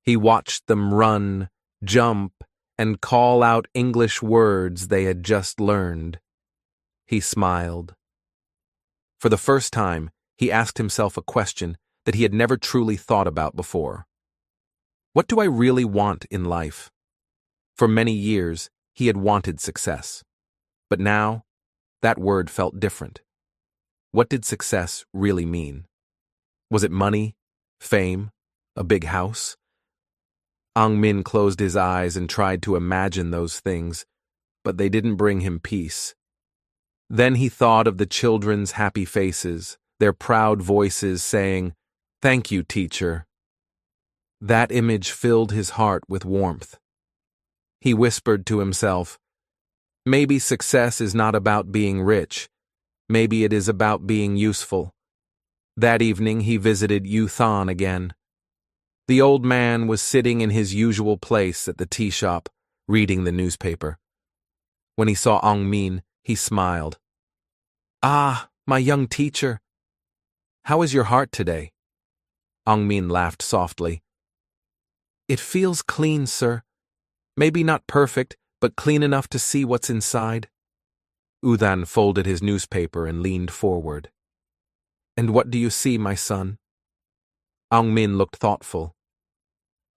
He watched them run, jump, and call out English words they had just learned. He smiled. For the first time, he asked himself a question that he had never truly thought about before. What do I really want in life? For many years, he had wanted success. But now, that word felt different. What did success really mean? Was it money, fame, a big house? Aung Min closed his eyes and tried to imagine those things, but they didn't bring him peace. Then he thought of the children's happy faces, their proud voices saying, "Thank you, teacher." That image filled his heart with warmth. He whispered to himself, "Maybe success is not about being rich. Maybe it is about being useful." That evening he visited Yu Than again. The old man was sitting in his usual place at the tea shop, reading the newspaper. When he saw Aung Min, he smiled. "Ah, my young teacher. How is your heart today?" Aung Min laughed softly. "It feels clean, sir. Maybe not perfect, but clean enough to see what's inside." U Than folded his newspaper and leaned forward. "And what do you see, my son?" Aung Min looked thoughtful.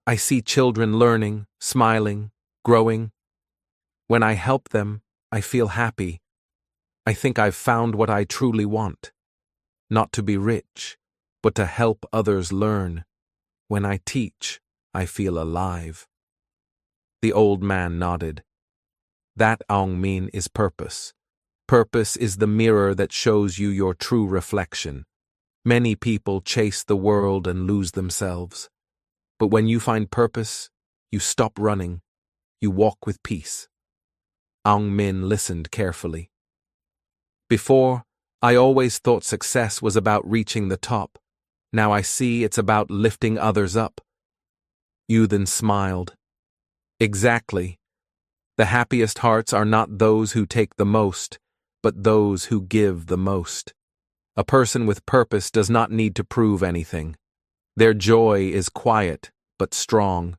"I see children learning, smiling, growing. When I help them, I feel happy. I think I've found what I truly want. Not to be rich, but to help others learn. When I teach, I feel alive." The old man nodded. That, Aung Min, is purpose. Purpose is the mirror that shows you your true reflection. Many people chase the world and lose themselves. But when you find purpose, you stop running. You walk with peace. Aung Min listened carefully. "Before, I always thought success was about reaching the top. Now I see it's about lifting others up." Yu then smiled. "Exactly. The happiest hearts are not those who take the most, but those who give the most. A person with purpose does not need to prove anything. Their joy is quiet, but strong."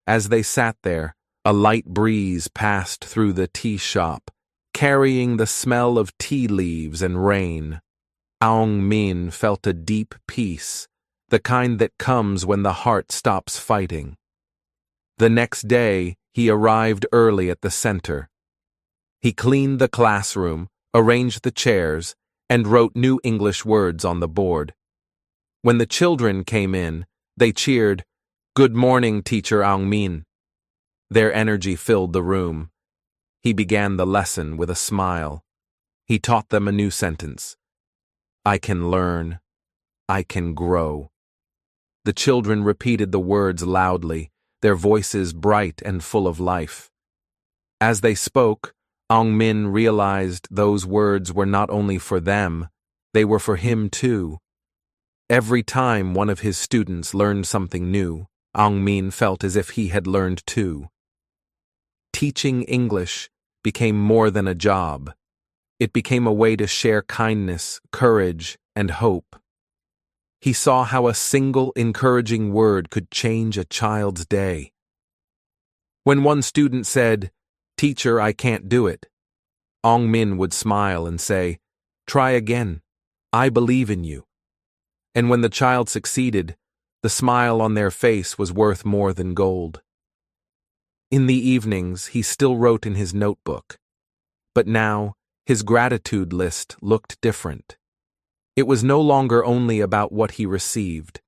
As they sat there, a light breeze passed through the tea shop, carrying the smell of tea leaves and rain. Aung Min felt a deep peace, the kind that comes when the heart stops fighting. The next day, he arrived early at the center. He cleaned the classroom, arranged the chairs, and wrote new English words on the board. When the children came in, they cheered, "Good morning, Teacher Aung Min." Their energy filled the room. He began the lesson with a smile. He taught them a new sentence. "I can learn. I can grow." The children repeated the words loudly, their voices bright and full of life. As they spoke, Aung Min realized those words were not only for them, they were for him too. Every time one of his students learned something new, Aung Min felt as if he had learned too. teaching English became more than a job. It became a way to share kindness, courage, and hope. He saw how a single encouraging word could change a child's day. When one student said, "Teacher, I can't do it," Aung Min would smile and say, "Try again. I believe in you." And when the child succeeded, the smile on their face was worth more than gold. In the evenings, he still wrote in his notebook. But now, his gratitude list looked different. It was no longer only about what he received.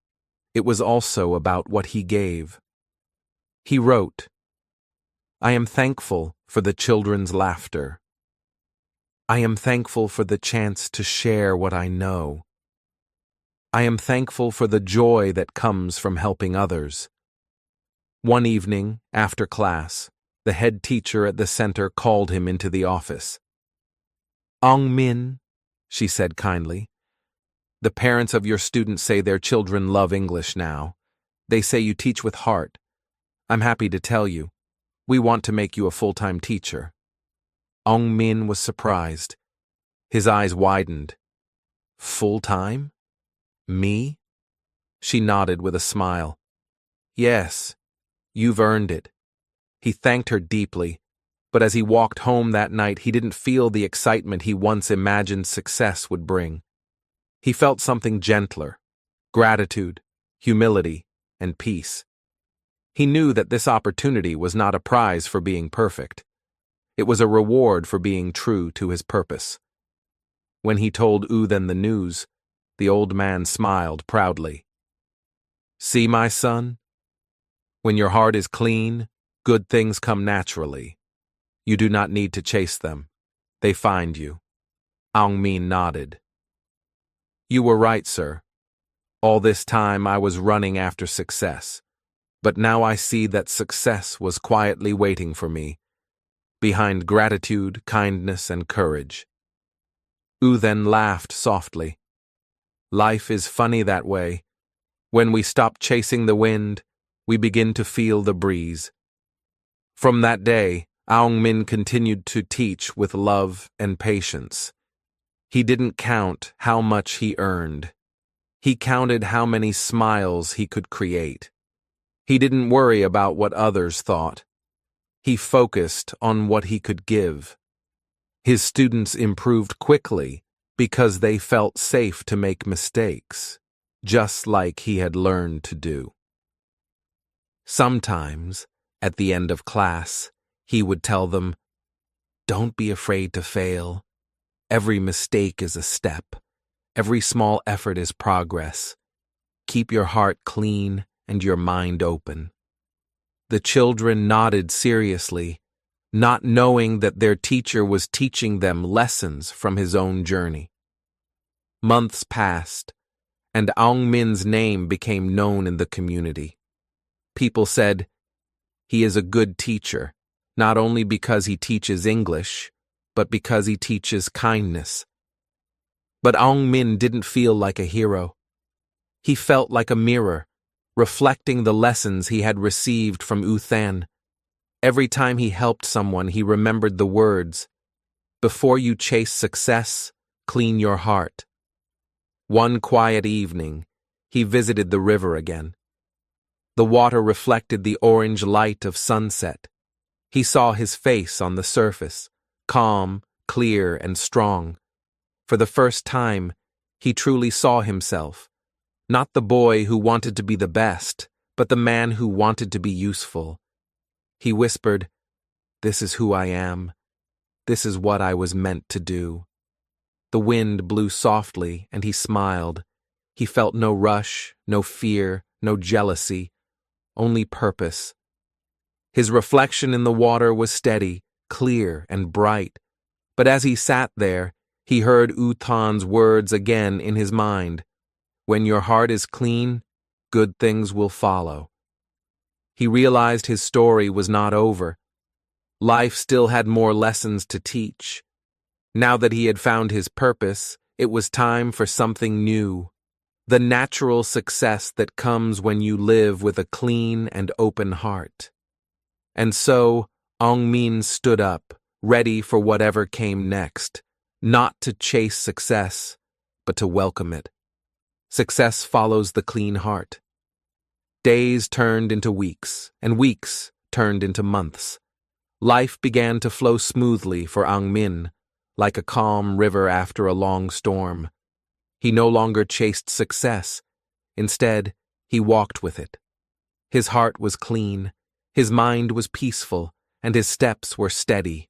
It was also about what he gave. He wrote, "I am thankful for the children's laughter. I am thankful for the chance to share what I know. I am thankful for the joy that comes from helping others." One evening, after class, the head teacher at the center called him into the office. "Aung Min," she said kindly, "the parents of your students say their children love English now. They say you teach with heart. I'm happy to tell you, we want to make you a full-time teacher." Aung Min was surprised. His eyes widened. "Full-time? Me?" She nodded with a smile. "Yes, you've earned it." He thanked her deeply, but as he walked home that night, he didn't feel the excitement he once imagined success would bring. He felt something gentler: gratitude, humility, and peace. He knew that this opportunity was not a prize for being perfect. It was a reward for being true to his purpose. When he told U Then the news, the old man smiled proudly. "See, my son? When your heart is clean, good things come naturally. You do not need to chase them. They find you." Aung Min nodded. "You were right, sir. All this time I was running after success, but now I see that success was quietly waiting for me, behind gratitude, kindness, and courage." U then laughed softly. "Life is funny that way. When we stop chasing the wind, we begin to feel the breeze." From that day, Aung Min continued to teach with love and patience. He didn't count how much he earned. He counted how many smiles he could create. He didn't worry about what others thought. He focused on what he could give. His students improved quickly because they felt safe to make mistakes, just like he had learned to do. Sometimes, at the end of class, he would tell them, "Don't be afraid to fail. Every mistake is a step. Every small effort is progress. Keep your heart clean and your mind open." The children nodded seriously, not knowing that their teacher was teaching them lessons from his own journey. Months passed, and Aung Min's name became known in the community. People said, "He is a good teacher, not only because he teaches English, but because he teaches kindness." But Aung Min didn't feel like a hero. He felt like a mirror, reflecting the lessons he had received from U Then. Every time he helped someone, he remembered the words, "Before you chase success, clean your heart." One quiet evening, he visited the river again. The water reflected the orange light of sunset. He saw his face on the surface, calm, clear, and strong. For the first time, he truly saw himself, not the boy who wanted to be the best, but the man who wanted to be useful. He whispered, "This is who I am. This is what I was meant to do." The wind blew softly, and he smiled. He felt no rush, no fear, no jealousy, only purpose. His reflection in the water was steady, clear, and bright, but as he sat there, he heard U Than's words again in his mind. "When your heart is clean, good things will follow." He realized his story was not over. Life still had more lessons to teach. Now that he had found his purpose, it was time for something new. The natural success that comes when you live with a clean and open heart. And so, Aung Min stood up, ready for whatever came next, not to chase success, but to welcome it. Success follows the clean heart. Days turned into weeks, and weeks turned into months. Life began to flow smoothly for Aung Min, like a calm river after a long storm. He no longer chased success. Instead, he walked with it. His heart was clean, his mind was peaceful, and his steps were steady.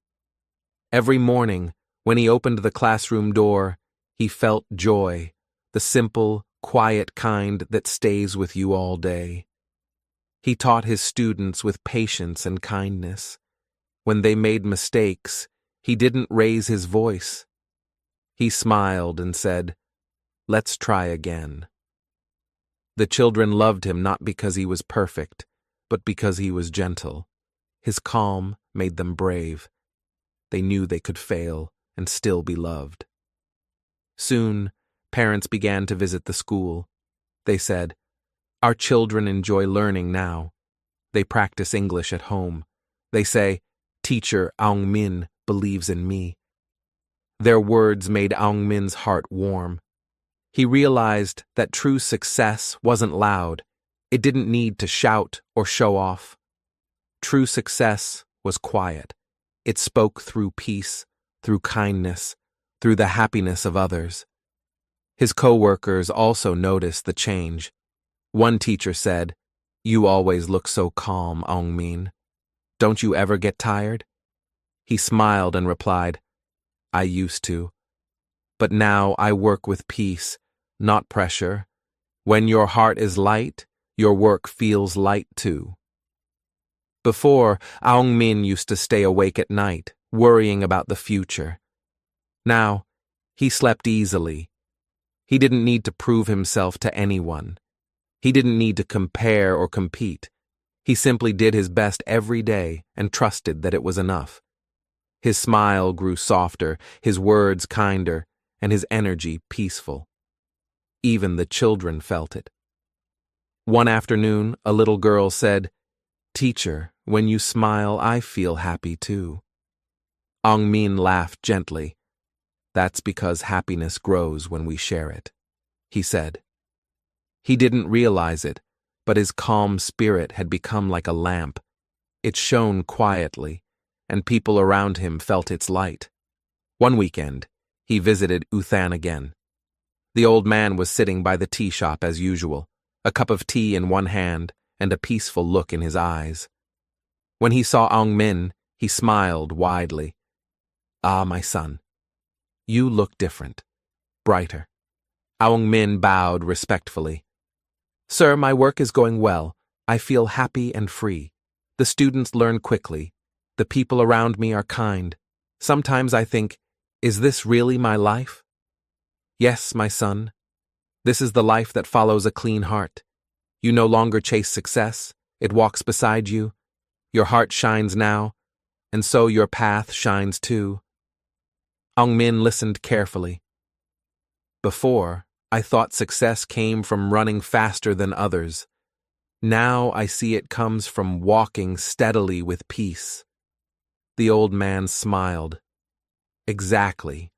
Every morning, when he opened the classroom door, he felt joy, the simple, quiet kind that stays with you all day. He taught his students with patience and kindness. When they made mistakes, he didn't raise his voice. He smiled and said, "Let's try again." The children loved him not because he was perfect, but because he was gentle. His calm made them brave. They knew they could fail and still be loved. Soon, parents began to visit the school. They said, "Our children enjoy learning now. They practice English at home. They say, 'Teacher Aung Min believes in me.'" Their words made Aung Min's heart warm. He realized that true success wasn't loud. It didn't need to shout or show off. True success was quiet. It spoke through peace, through kindness, through the happiness of others. His co-workers also noticed the change. One teacher said, "You always look so calm, Aung Min. Don't you ever get tired?" He smiled and replied, "I used to. But now I work with peace, not pressure. When your heart is light, your work feels light too." Before, Aung Min used to stay awake at night, worrying about the future. Now, he slept easily. He didn't need to prove himself to anyone. He didn't need to compare or compete. He simply did his best every day and trusted that it was enough. His smile grew softer, his words kinder, and his energy peaceful. Even the children felt it. One afternoon, a little girl said, "Teacher, when you smile, I feel happy too." Aung Min laughed gently. "That's because happiness grows when we share it," he said. He didn't realize it, but his calm spirit had become like a lamp. It shone quietly, and people around him felt its light. One weekend, he visited Uthan again. The old man was sitting by the tea shop as usual, a cup of tea in one hand and a peaceful look in his eyes. When he saw Aung Min, he smiled widely. "Ah, my son, you look different, brighter." Aung Min bowed respectfully. "Sir, my work is going well. I feel happy and free. The students learn quickly. The people around me are kind. Sometimes I think, is this really my life?" "Yes, my son. This is the life that follows a clean heart. You no longer chase success. It walks beside you. Your heart shines now, and so your path shines too." Aung Min listened carefully. "Before, I thought success came from running faster than others. Now I see it comes from walking steadily with peace." The old man smiled. "Exactly.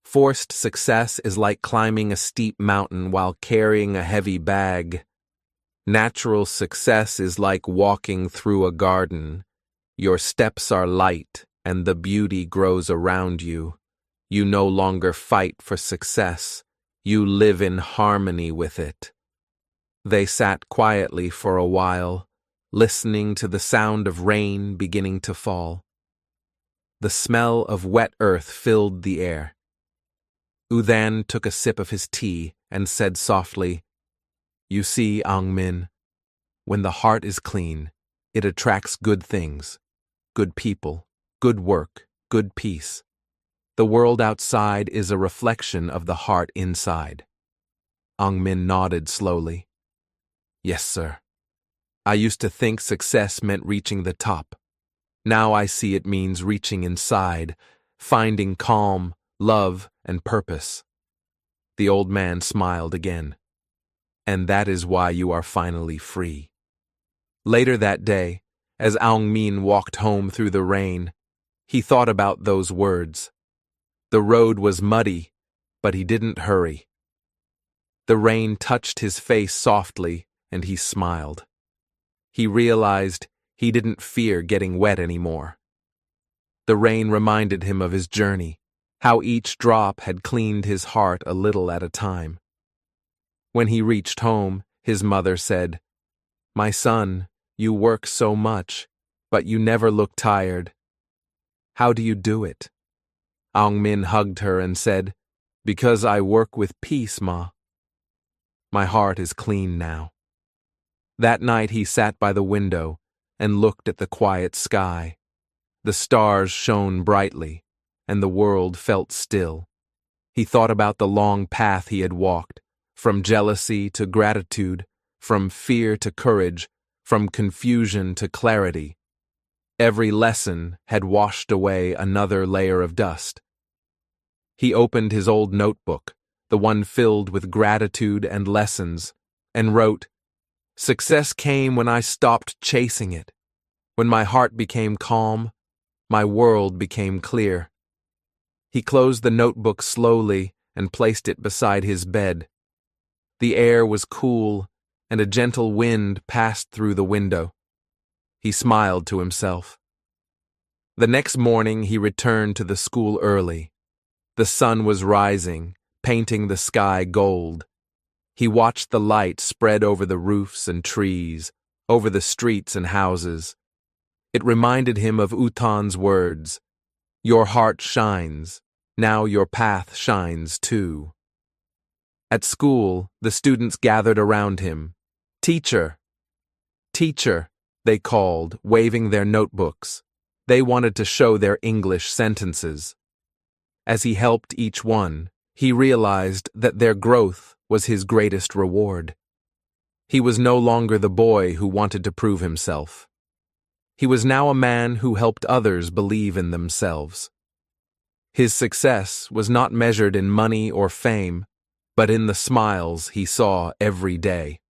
Forced success is like climbing a steep mountain while carrying a heavy bag. Natural success is like walking through a garden. Your steps are light, and the beauty grows around you. You no longer fight for success. You live in harmony with it." They sat quietly for a while, listening to the sound of rain beginning to fall. The smell of wet earth filled the air. Uthan took a sip of his tea and said softly, "You see, Aung Min, when the heart is clean, it attracts good things, good people, good work, good peace. The world outside is a reflection of the heart inside." Aung Min nodded slowly. "Yes, sir. I used to think success meant reaching the top. Now I see it means reaching inside, finding calm, love, and purpose." The old man smiled again. "And that is why you are finally free." Later that day, As Aung Min walked home through the rain, he thought about those words. The road was muddy, but he didn't hurry. The rain touched his face softly, and he smiled. He realized he didn't fear getting wet anymore. The rain reminded him of his journey, how each drop had cleaned his heart a little at a time. When he reached home, his mother said, "My son, you work so much, but you never look tired. How do you do it?" Aung Min hugged her and said, "Because I work with peace, Ma. My heart is clean now." That night he sat by the window and looked at the quiet sky. The stars shone brightly, and the world felt still. He thought about the long path he had walked, from jealousy to gratitude, from fear to courage, from confusion to clarity. Every lesson had washed away another layer of dust. He opened his old notebook, the one filled with gratitude and lessons, and wrote, "Success came when I stopped chasing it. When my heart became calm, my world became clear." He closed the notebook slowly and placed it beside his bed. The air was cool, and a gentle wind passed through the window. He smiled to himself. The next morning he returned to the school early. The sun was rising, painting the sky gold. He watched the light spread over the roofs and trees, over the streets and houses. It reminded him of U Thant's words, "Your heart shines, now your path shines too." At school, the students gathered around him. "Teacher! Teacher!" they called, waving their notebooks. They wanted to show their English sentences. As he helped each one, he realized that their growth was his greatest reward. He was no longer the boy who wanted to prove himself. He was now a man who helped others believe in themselves. His success was not measured in money or fame, but in the smiles he saw every day.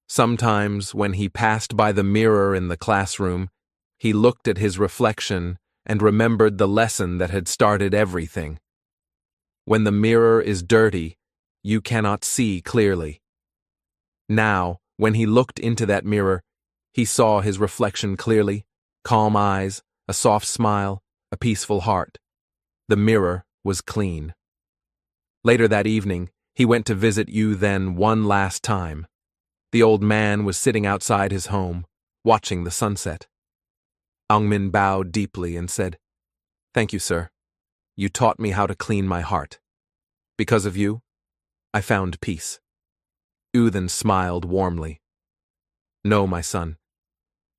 Sometimes, when he passed by the mirror in the classroom, he looked at his reflection and remembered the lesson that had started everything. When the mirror is dirty, you cannot see clearly. Now, when he looked into that mirror, he saw his reflection clearly, calm eyes, a soft smile, a peaceful heart. The mirror was clean. Later that evening, he went to visit U Then one last time. The old man was sitting outside his home, watching the sunset. Aung Min bowed deeply and said, "Thank you, sir. You taught me how to clean my heart. Because of you, I found peace." U Then smiled warmly. "No, my son.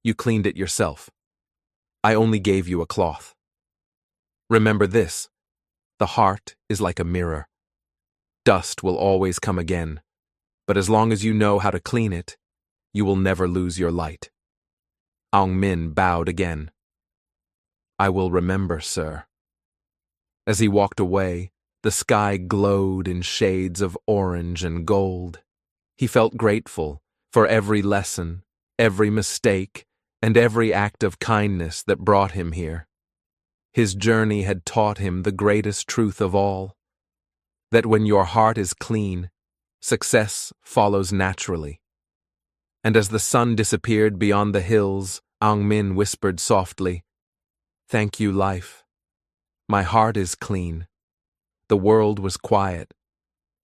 You cleaned it yourself. I only gave you a cloth. Remember this, the heart is like a mirror. Dust will always come again, but as long as you know how to clean it, you will never lose your light." Aung Min bowed again. "I will remember, sir." As he walked away, the sky glowed in shades of orange and gold. He felt grateful for every lesson, every mistake, and every act of kindness that brought him here. His journey had taught him the greatest truth of all, that when your heart is clean, success follows naturally. And as the sun disappeared beyond the hills, Aung Min whispered softly, "Thank you, life. My heart is clean." The world was quiet.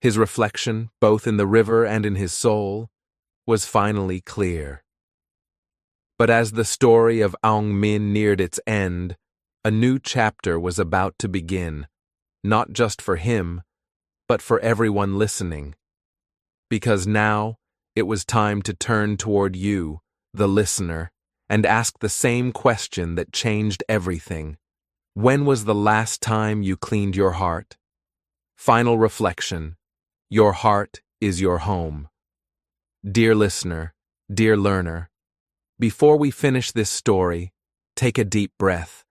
His reflection, both in the river and in his soul, was finally clear. But as the story of Aung Min neared its end, a new chapter was about to begin, not just for him, but for everyone listening. Because now, it was time to turn toward you, the listener, and ask the same question that changed everything. When was the last time you cleaned your heart? Final reflection. Your heart is your home. Dear listener, dear learner, before we finish this story, take a deep breath.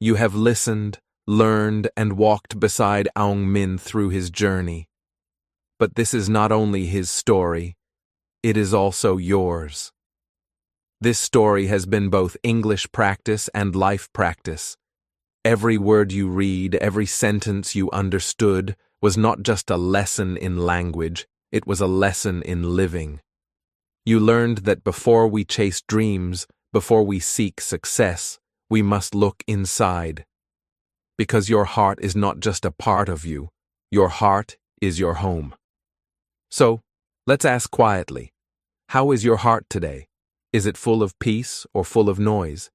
You have listened, learned, and walked beside Aung Min through his journey. But this is not only his story, it is also yours. This story has been both English practice and life practice. Every word you read, every sentence you understood was not just a lesson in language, it was a lesson in living. You learned that before we chase dreams, before we seek success, we must look inside. Because your heart is not just a part of you, your heart is your home. So, let's ask quietly, how is your heart today? Is it full of peace or full of noise?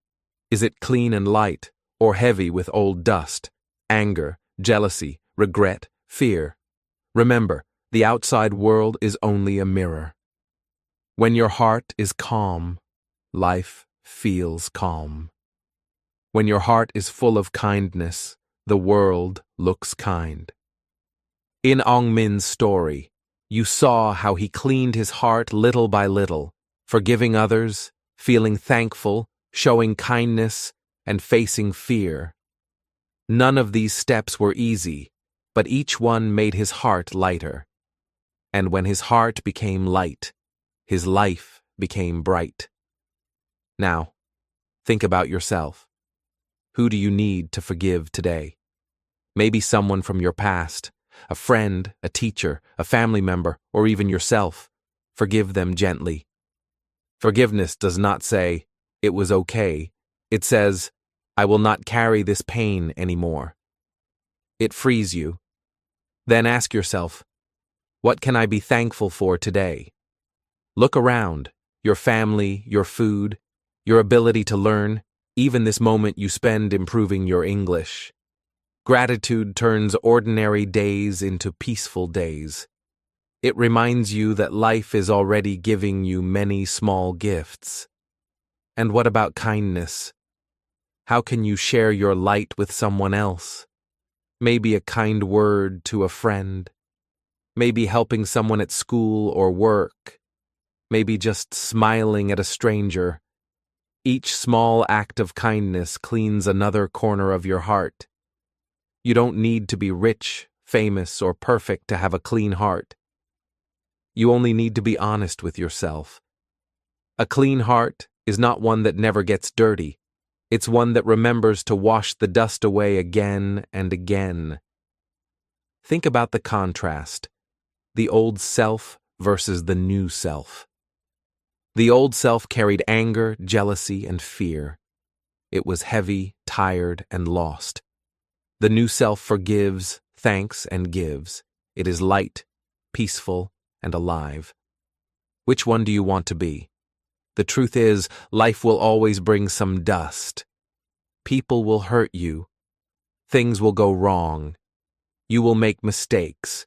Is it clean and light or heavy with old dust, anger, jealousy, regret, fear? Remember, the outside world is only a mirror. When your heart is calm, life feels calm. When your heart is full of kindness, the world looks kind. In Aung Min's story, you saw how he cleaned his heart little by little, forgiving others, feeling thankful, showing kindness, and facing fear. None of these steps were easy, but each one made his heart lighter. And when his heart became light, his life became bright. Now, think about yourself. Who do you need to forgive today? Maybe someone from your past, a friend, a teacher, a family member, or even yourself. Forgive them gently. Forgiveness does not say, "It was okay." It says, "I will not carry this pain anymore." It frees you. Then ask yourself, what can I be thankful for today? Look around, your family, your food, your ability to learn, even this moment you spend improving your English. Gratitude turns ordinary days into peaceful days. It reminds you that life is already giving you many small gifts. And what about kindness? How can you share your light with someone else? Maybe a kind word to a friend. Maybe helping someone at school or work. Maybe just smiling at a stranger. Each small act of kindness cleans another corner of your heart. You don't need to be rich, famous, or perfect to have a clean heart. You only need to be honest with yourself. A clean heart is not one that never gets dirty. It's one that remembers to wash the dust away again and again. Think about the contrast, the old self versus the new self. The old self carried anger, jealousy, and fear. It was heavy, tired, and lost. The new self forgives, thanks, and gives. It is light, peaceful, and alive. Which one do you want to be? The truth is, life will always bring some dust. People will hurt you. Things will go wrong. You will make mistakes.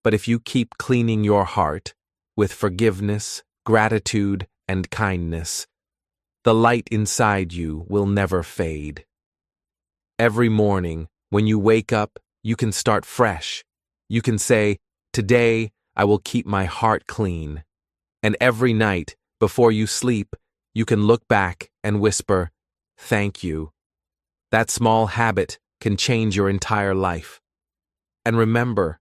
But if you keep cleaning your heart with forgiveness, gratitude, and kindness, the light inside you will never fade. Every morning, when you wake up, you can start fresh. You can say, "Today, I will keep my heart clean." And every night, before you sleep, you can look back and whisper, "Thank you." That small habit can change your entire life. And remember,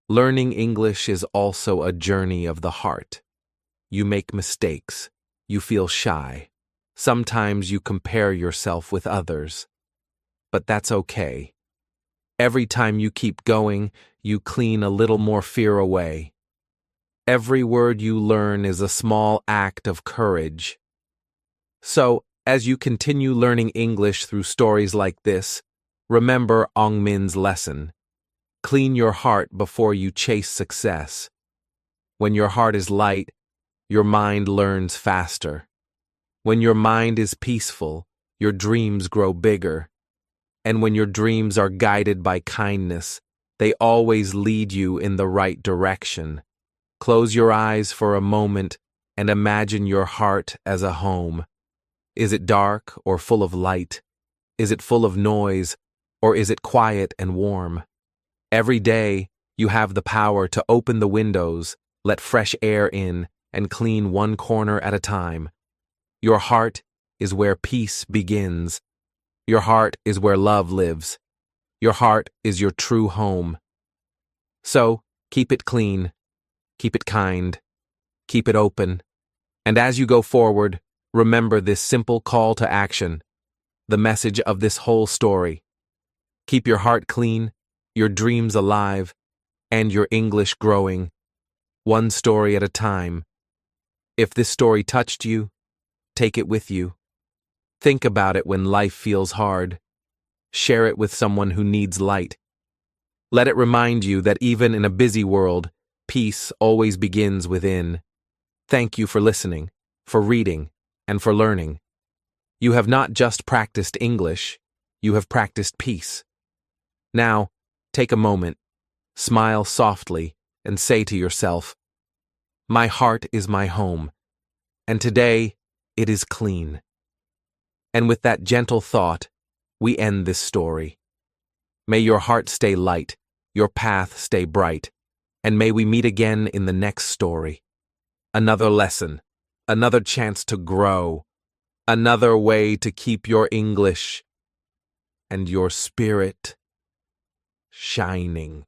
learning English is also a journey of the heart. You make mistakes. You feel shy. Sometimes you compare yourself with others. But that's okay. Every time you keep going, you clean a little more fear away. Every word you learn is a small act of courage. So, as you continue learning English through stories like this, remember Aung Min's lesson. Clean your heart before you chase success. When your heart is light, your mind learns faster. When your mind is peaceful, your dreams grow bigger. And when your dreams are guided by kindness, they always lead you in the right direction. Close your eyes for a moment and imagine your heart as a home. Is it dark or full of light? Is it full of noise, or is it quiet and warm? Every day, you have the power to open the windows, let fresh air in, and clean one corner at a time. Your heart is where peace begins. Your heart is where love lives. Your heart is your true home. So, keep it clean, keep it kind, keep it open, and as you go forward, Remember this simple call to action, the message of this whole story. Keep your heart clean, your dreams alive, and your English growing, one story at a time. If this story touched you, take it with you. Think about it when life feels hard. Share it with someone who needs light. Let it remind you that even in a busy world, peace always begins within. Thank you for listening, for reading, and for learning. You have not just practiced English, you have practiced peace. Now, take a moment, smile softly, and say to yourself, "My heart is my home, and today it is clean." And with that gentle thought, we end this story. May your heart stay light, your path stay bright, and may we meet again in the next story. Another lesson, another chance to grow, another way to keep your English and your spirit shining.